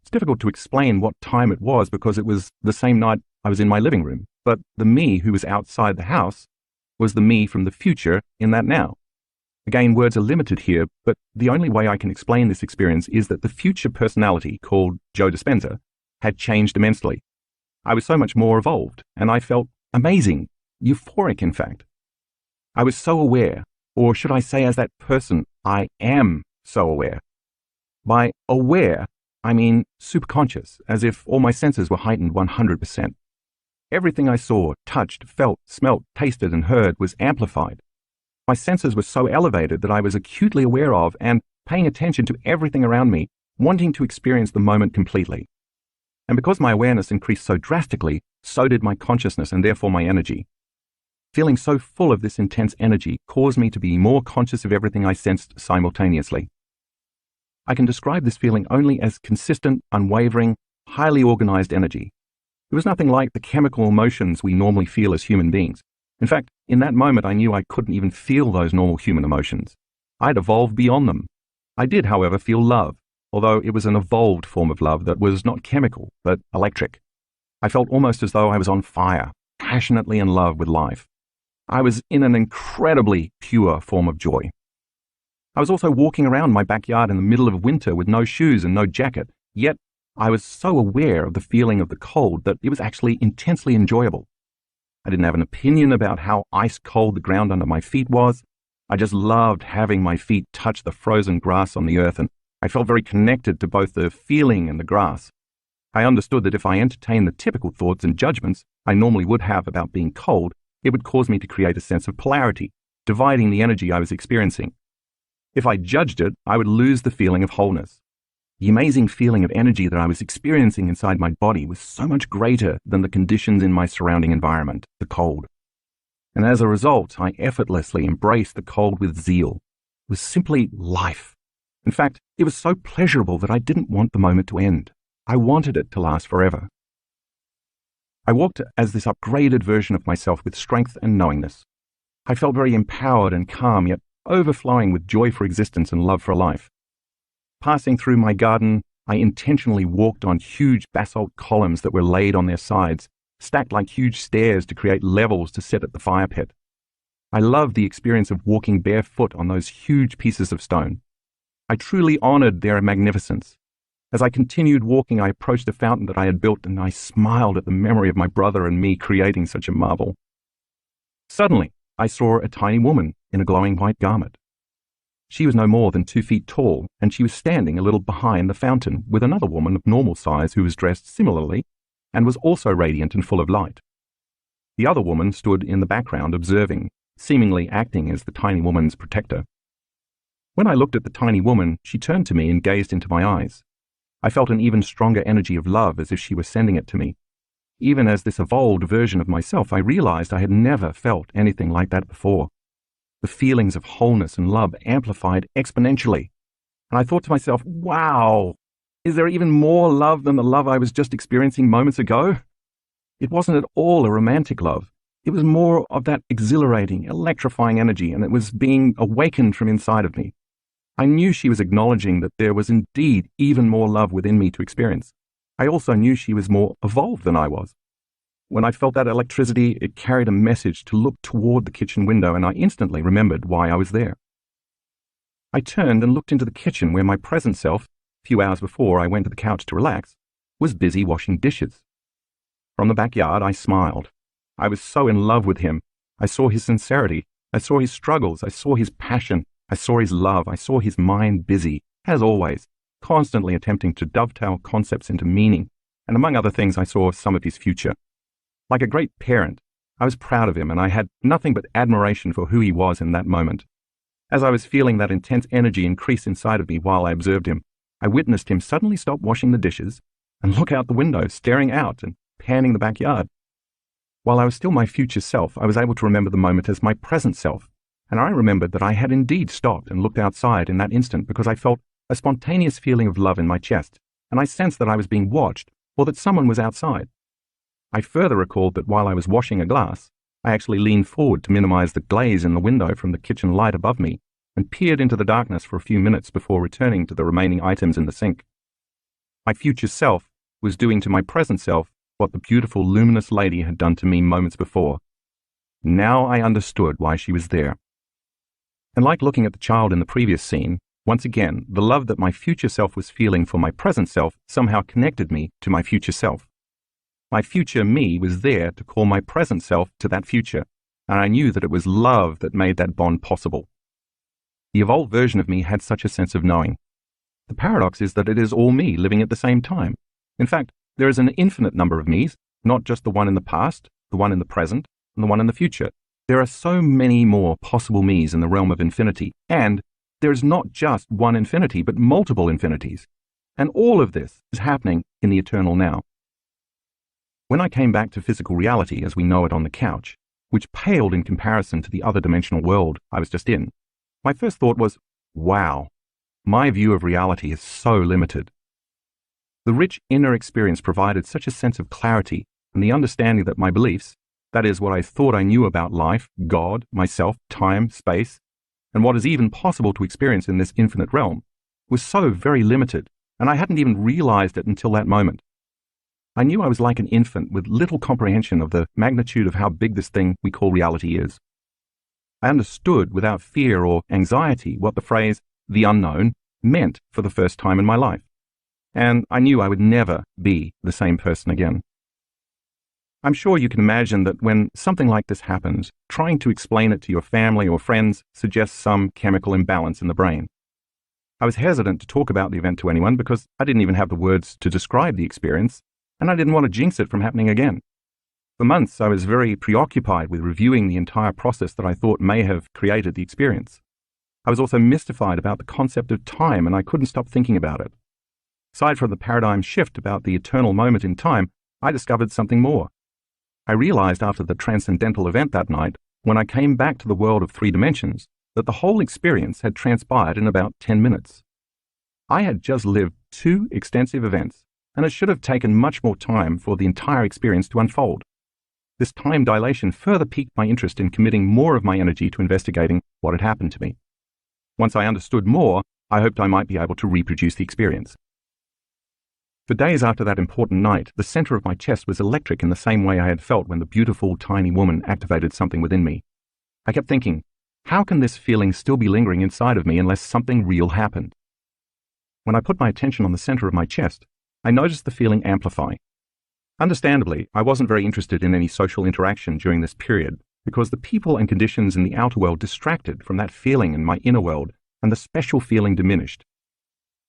It's difficult to explain what time it was because it was the same night I was in my living room, but the me who was outside the house was the me from the future in that now. Again, words are limited here, but the only way I can explain this experience is that the future personality, called Joe Dispenza, had changed immensely. I was so much more evolved, and I felt amazing, euphoric in fact. I was so aware, or should I say as that person, I am so aware. By aware, I mean superconscious, as if all my senses were heightened 100%. Everything I saw, touched, felt, smelt, tasted, and heard was amplified. My senses were so elevated that I was acutely aware of and paying attention to everything around me, wanting to experience the moment completely. And because my awareness increased so drastically, so did my consciousness and therefore my energy. Feeling so full of this intense energy caused me to be more conscious of everything I sensed simultaneously. I can describe this feeling only as consistent, unwavering, highly organized energy. It was nothing like the chemical emotions we normally feel as human beings. In fact, in that moment I knew I couldn't even feel those normal human emotions. I'd evolved beyond them. I did, however, feel love, although it was an evolved form of love that was not chemical, but electric. I felt almost as though I was on fire, passionately in love with life. I was in an incredibly pure form of joy. I was also walking around my backyard in the middle of winter with no shoes and no jacket, yet I was so aware of the feeling of the cold that it was actually intensely enjoyable. I didn't have an opinion about how ice cold the ground under my feet was. I just loved having my feet touch the frozen grass on the earth, and I felt very connected to both the feeling and the grass. I understood that if I entertained the typical thoughts and judgments I normally would have about being cold, it would cause me to create a sense of polarity, dividing the energy I was experiencing. If I judged it, I would lose the feeling of wholeness. The amazing feeling of energy that I was experiencing inside my body was so much greater than the conditions in my surrounding environment, the cold. And as a result, I effortlessly embraced the cold with zeal. It was simply life. In fact, it was so pleasurable that I didn't want the moment to end. I wanted it to last forever. I walked as this upgraded version of myself with strength and knowingness. I felt very empowered and calm, yet overflowing with joy for existence and love for life. Passing through my garden, I intentionally walked on huge basalt columns that were laid on their sides, stacked like huge stairs to create levels to sit at the fire pit. I loved the experience of walking barefoot on those huge pieces of stone. I truly honored their magnificence. As I continued walking, I approached a fountain that I had built, and I smiled at the memory of my brother and me creating such a marvel. Suddenly, I saw a tiny woman in a glowing white garment. She was no more than 2 feet tall, and she was standing a little behind the fountain with another woman of normal size who was dressed similarly and was also radiant and full of light. The other woman stood in the background observing, seemingly acting as the tiny woman's protector. When I looked at the tiny woman, she turned to me and gazed into my eyes. I felt an even stronger energy of love as if she were sending it to me. Even as this evolved version of myself, I realized I had never felt anything like that before. The feelings of wholeness and love amplified exponentially. And I thought to myself, wow, is there even more love than the love I was just experiencing moments ago? It wasn't at all a romantic love. It was more of that exhilarating, electrifying energy, and it was being awakened from inside of me. I knew she was acknowledging that there was indeed even more love within me to experience. I also knew she was more evolved than I was. When I felt that electricity, it carried a message to look toward the kitchen window, and I instantly remembered why I was there. I turned and looked into the kitchen where my present self, a few hours before I went to the couch to relax, was busy washing dishes. From the backyard, I smiled. I was so in love with him. I saw his sincerity. I saw his struggles. I saw his passion. I saw his love. I saw his mind busy, as always, constantly attempting to dovetail concepts into meaning. And among other things, I saw some of his future. Like a great parent, I was proud of him, and I had nothing but admiration for who he was in that moment. As I was feeling that intense energy increase inside of me while I observed him, I witnessed him suddenly stop washing the dishes and look out the window, staring out and panning the backyard. While I was still my future self, I was able to remember the moment as my present self, and I remembered that I had indeed stopped and looked outside in that instant because I felt a spontaneous feeling of love in my chest, and I sensed that I was being watched or that someone was outside. I further recalled that while I was washing a glass, I actually leaned forward to minimize the glaze in the window from the kitchen light above me and peered into the darkness for a few minutes before returning to the remaining items in the sink. My future self was doing to my present self what the beautiful luminous lady had done to me moments before. Now I understood why she was there. And like looking at the child in the previous scene, once again, the love that my future self was feeling for my present self somehow connected me to my future self. My future me was there to call my present self to that future, and I knew that it was love that made that bond possible. The evolved version of me had such a sense of knowing. The paradox is that it is all me living at the same time. In fact, there is an infinite number of me's, not just the one in the past, the one in the present, and the one in the future. There are so many more possible me's in the realm of infinity, and there is not just one infinity, but multiple infinities. And all of this is happening in the eternal now. When I came back to physical reality as we know it on the couch, which paled in comparison to the other dimensional world I was just in, my first thought was, wow, my view of reality is so limited. The rich inner experience provided such a sense of clarity and the understanding that my beliefs, that is what I thought I knew about life, God, myself, time, space, and what is even possible to experience in this infinite realm, was so very limited, and I hadn't even realized it until that moment. I knew I was like an infant with little comprehension of the magnitude of how big this thing we call reality is. I understood without fear or anxiety what the phrase, the unknown, meant for the first time in my life. And I knew I would never be the same person again. I'm sure you can imagine that when something like this happens, trying to explain it to your family or friends suggests some chemical imbalance in the brain. I was hesitant to talk about the event to anyone because I didn't even have the words to describe the experience, and I didn't want to jinx it from happening again. For months, I was very preoccupied with reviewing the entire process that I thought may have created the experience. I was also mystified about the concept of time, and I couldn't stop thinking about it. Aside from the paradigm shift about the eternal moment in time, I discovered something more. I realized after the transcendental event that night, when I came back to the world of 3 dimensions, that the whole experience had transpired in about 10 minutes. I had just lived 2 extensive events, and it should have taken much more time for the entire experience to unfold. This time dilation further piqued my interest in committing more of my energy to investigating what had happened to me. Once I understood more, I hoped I might be able to reproduce the experience. For days after that important night, the center of my chest was electric in the same way I had felt when the beautiful, tiny woman activated something within me. I kept thinking, how can this feeling still be lingering inside of me unless something real happened? When I put my attention on the center of my chest, I noticed the feeling amplify. Understandably, I wasn't very interested in any social interaction during this period because the people and conditions in the outer world distracted from that feeling in my inner world, and the special feeling diminished.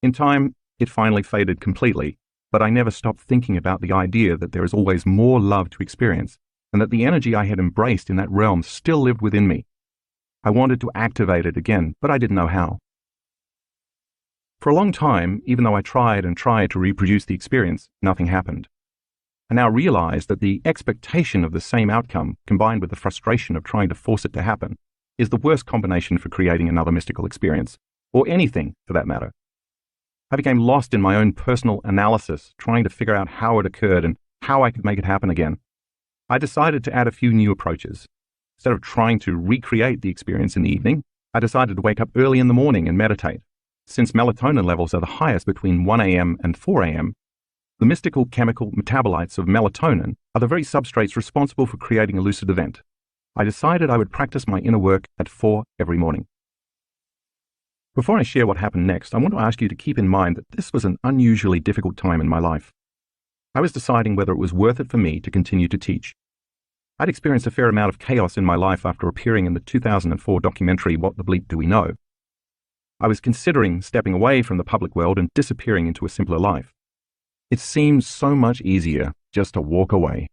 In time, it finally faded completely, but I never stopped thinking about the idea that there is always more love to experience, and that the energy I had embraced in that realm still lived within me. I wanted to activate it again, but I didn't know how. For a long time, even though I tried and tried to reproduce the experience, nothing happened. I now realized that the expectation of the same outcome, combined with the frustration of trying to force it to happen, is the worst combination for creating another mystical experience, or anything for that matter. I became lost in my own personal analysis, trying to figure out how it occurred and how I could make it happen again. I decided to add a few new approaches. Instead of trying to recreate the experience in the evening, I decided to wake up early in the morning and meditate. Since melatonin levels are the highest between 1 a.m. and 4 a.m., the mystical chemical metabolites of melatonin are the very substrates responsible for creating a lucid event. I decided I would practice my inner work at 4 every morning. Before I share what happened next, I want to ask you to keep in mind that this was an unusually difficult time in my life. I was deciding whether it was worth it for me to continue to teach. I'd experienced a fair amount of chaos in my life after appearing in the 2004 documentary What the Bleep Do We Know? I was considering stepping away from the public world and disappearing into a simpler life. It seemed so much easier just to walk away.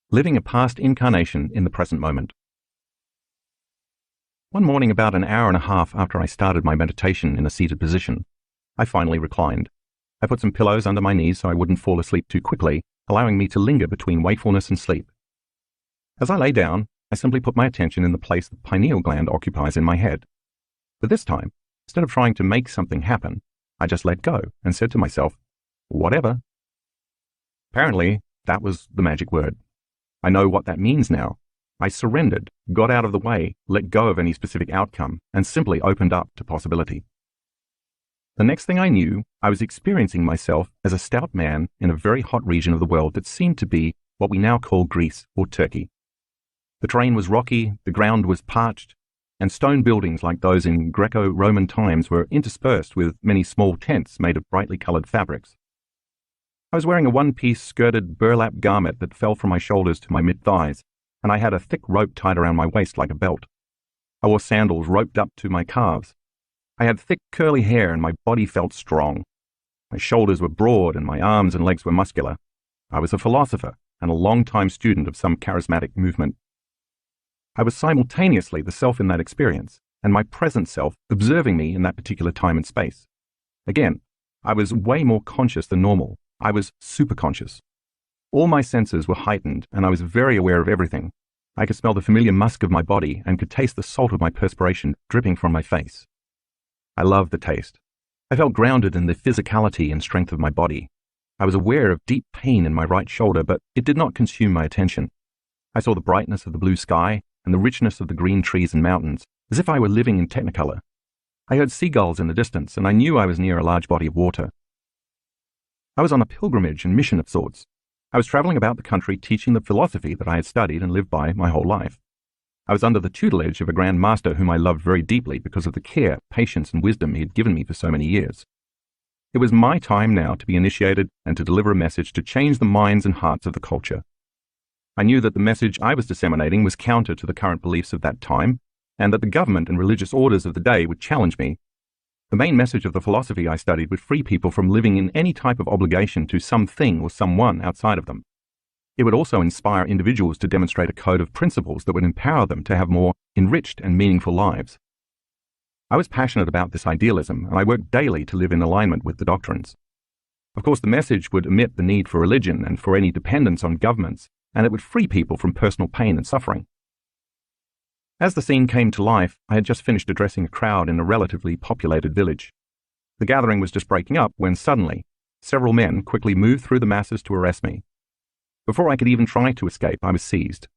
Living a past incarnation in the present moment. One morning, about an hour and a half after I started my meditation in a seated position, I finally reclined. I put some pillows under my knees so I wouldn't fall asleep too quickly, allowing me to linger between wakefulness and sleep. As I lay down, I simply put my attention in the place the pineal gland occupies in my head. But this time, instead of trying to make something happen, I just let go and said to myself, whatever. Apparently, that was the magic word. I know what that means now. I surrendered, got out of the way, let go of any specific outcome, and simply opened up to possibility. The next thing I knew, I was experiencing myself as a stout man in a very hot region of the world that seemed to be what we now call Greece or Turkey. The terrain was rocky, the ground was parched, and stone buildings like those in Greco-Roman times were interspersed with many small tents made of brightly colored fabrics. I was wearing a one-piece skirted burlap garment that fell from my shoulders to my mid-thighs, and I had a thick rope tied around my waist like a belt. I wore sandals roped up to my calves. I had thick curly hair and my body felt strong. My shoulders were broad and my arms and legs were muscular. I was a philosopher and a long-time student of some charismatic movement. I was simultaneously the self in that experience and my present self observing me in that particular time and space. Again, I was way more conscious than normal. I was super conscious. All my senses were heightened and I was very aware of everything. I could smell the familiar musk of my body and could taste the salt of my perspiration dripping from my face. I loved the taste. I felt grounded in the physicality and strength of my body. I was aware of deep pain in my right shoulder, but it did not consume my attention. I saw the brightness of the blue sky and the richness of the green trees and mountains, as if I were living in Technicolor. I heard seagulls in the distance, and I knew I was near a large body of water. I was on a pilgrimage and mission of sorts. I was traveling about the country teaching the philosophy that I had studied and lived by my whole life. I was under the tutelage of a Grand Master whom I loved very deeply because of the care, patience, and wisdom he had given me for so many years. It was my time now to be initiated and to deliver a message to change the minds and hearts of the culture. I knew that the message I was disseminating was counter to the current beliefs of that time, and that the government and religious orders of the day would challenge me. The main message of the philosophy I studied would free people from living in any type of obligation to something or someone outside of them. It would also inspire individuals to demonstrate a code of principles that would empower them to have more enriched and meaningful lives. I was passionate about this idealism, and I worked daily to live in alignment with the doctrines. Of course, the message would omit the need for religion and for any dependence on governments, and it would free people from personal pain and suffering. As the scene came to life, I had just finished addressing a crowd in a relatively populated village. The gathering was just breaking up when suddenly, several men quickly moved through the masses to arrest me. Before I could even try to escape, I was seized.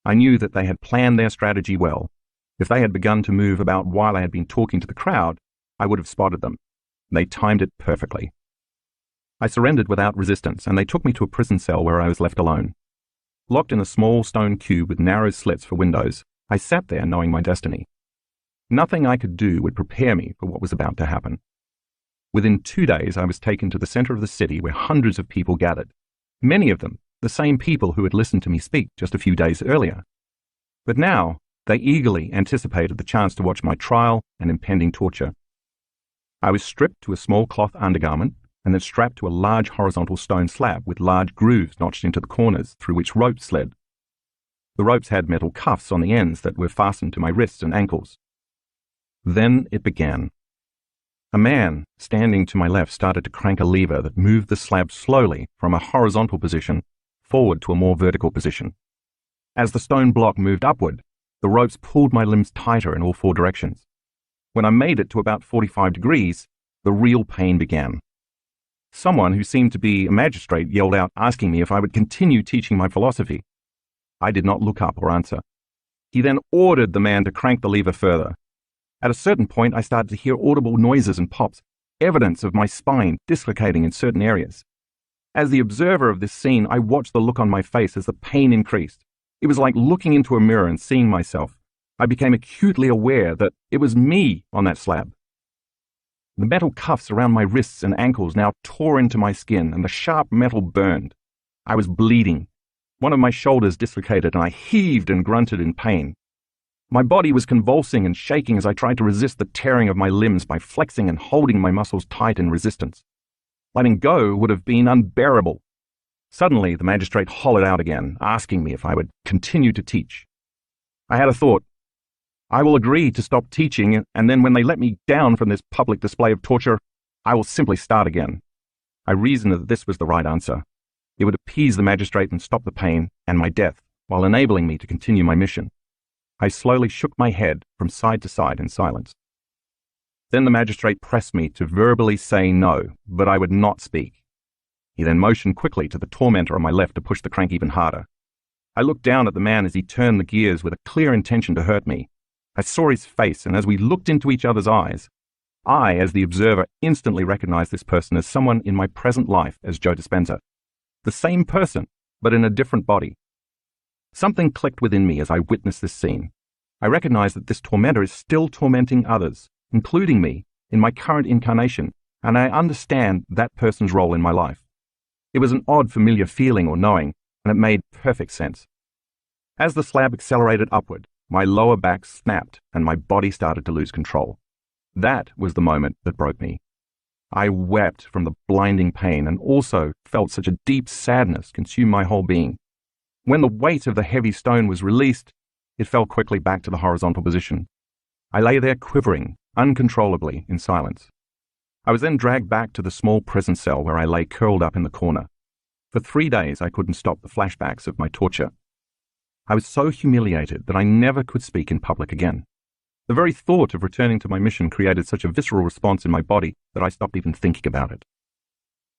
I knew that they had planned their strategy well. If they had begun to move about while I had been talking to the crowd, I would have spotted them. They timed it perfectly. I surrendered without resistance, and they took me to a prison cell where I was left alone. Locked in a small stone cube with narrow slits for windows, I sat there knowing my destiny. Nothing I could do would prepare me for what was about to happen. Within 2 days, I was taken to the center of the city where hundreds of people gathered, many of them the same people who had listened to me speak just a few days earlier. But now, they eagerly anticipated the chance to watch my trial and impending torture. I was stripped to a small cloth undergarment and then strapped to a large horizontal stone slab with large grooves notched into the corners through which ropes led. The ropes had metal cuffs on the ends that were fastened to my wrists and ankles. Then it began. A man standing to my left started to crank a lever that moved the slab slowly from a horizontal position forward to a more vertical position. As the stone block moved upward, the ropes pulled my limbs tighter in all four directions. When I made it to about 45 degrees, the real pain began. Someone who seemed to be a magistrate yelled out, asking me if I would continue teaching my philosophy. I did not look up or answer. He then ordered the man to crank the lever further. At a certain point, I started to hear audible noises and pops, evidence of my spine dislocating in certain areas. As the observer of this scene, I watched the look on my face as the pain increased. It was like looking into a mirror and seeing myself. I became acutely aware that it was me on that slab. The metal cuffs around my wrists and ankles now tore into my skin, and the sharp metal burned. I was bleeding. One of my shoulders dislocated, and I heaved and grunted in pain. My body was convulsing and shaking as I tried to resist the tearing of my limbs by flexing and holding my muscles tight in resistance. Letting go would have been unbearable. Suddenly, the magistrate hollered out again, asking me if I would continue to teach. I had a thought. I will agree to stop teaching, and then when they let me down from this public display of torture, I will simply start again. I reasoned that this was the right answer. It would appease the magistrate and stop the pain and my death, while enabling me to continue my mission. I slowly shook my head from side to side in silence. Then the magistrate pressed me to verbally say no, but I would not speak. He then motioned quickly to the tormentor on my left to push the crank even harder. I looked down at the man as he turned the gears with a clear intention to hurt me. I saw his face, and as we looked into each other's eyes, I, as the observer, instantly recognized this person as someone in my present life as Joe Dispenza. The same person, but in a different body. Something clicked within me as I witnessed this scene. I recognized that this tormentor is still tormenting others, including me, in my current incarnation, and I understand that person's role in my life. It was an odd familiar feeling or knowing, and it made perfect sense. As the slab accelerated upward, my lower back snapped and my body started to lose control. That was the moment that broke me. I wept from the blinding pain and also felt such a deep sadness consume my whole being. When the weight of the heavy stone was released, it fell quickly back to the horizontal position. I lay there quivering, uncontrollably, in silence. I was then dragged back to the small prison cell where I lay curled up in the corner. For 3 days I couldn't stop the flashbacks of my torture. I was so humiliated that I never could speak in public again. The very thought of returning to my mission created such a visceral response in my body that I stopped even thinking about it.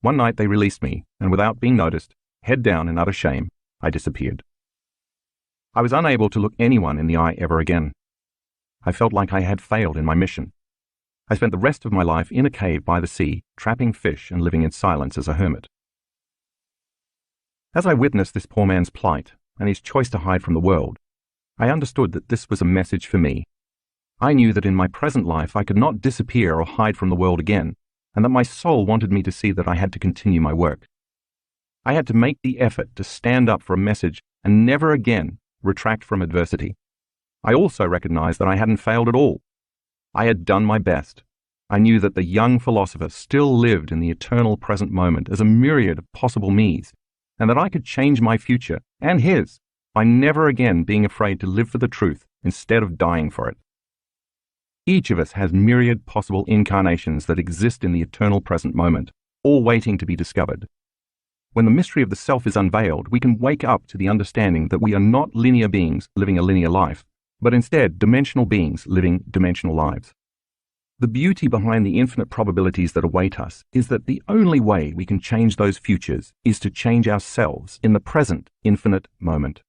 One night they released me, and without being noticed, head down in utter shame, I disappeared. I was unable to look anyone in the eye ever again. I felt like I had failed in my mission. I spent the rest of my life in a cave by the sea, trapping fish and living in silence as a hermit. As I witnessed this poor man's plight and his choice to hide from the world, I understood that this was a message for me. I knew that in my present life I could not disappear or hide from the world again, and that my soul wanted me to see that I had to continue my work. I had to make the effort to stand up for a message and never again retract from adversity. I also recognized that I hadn't failed at all. I had done my best. I knew that the young philosopher still lived in the eternal present moment as a myriad of possible me's, and that I could change my future, and his, by never again being afraid to live for the truth instead of dying for it. Each of us has myriad possible incarnations that exist in the eternal present moment, all waiting to be discovered. When the mystery of the self is unveiled, we can wake up to the understanding that we are not linear beings living a linear life, but instead dimensional beings living dimensional lives. The beauty behind the infinite probabilities that await us is that the only way we can change those futures is to change ourselves in the present infinite moment.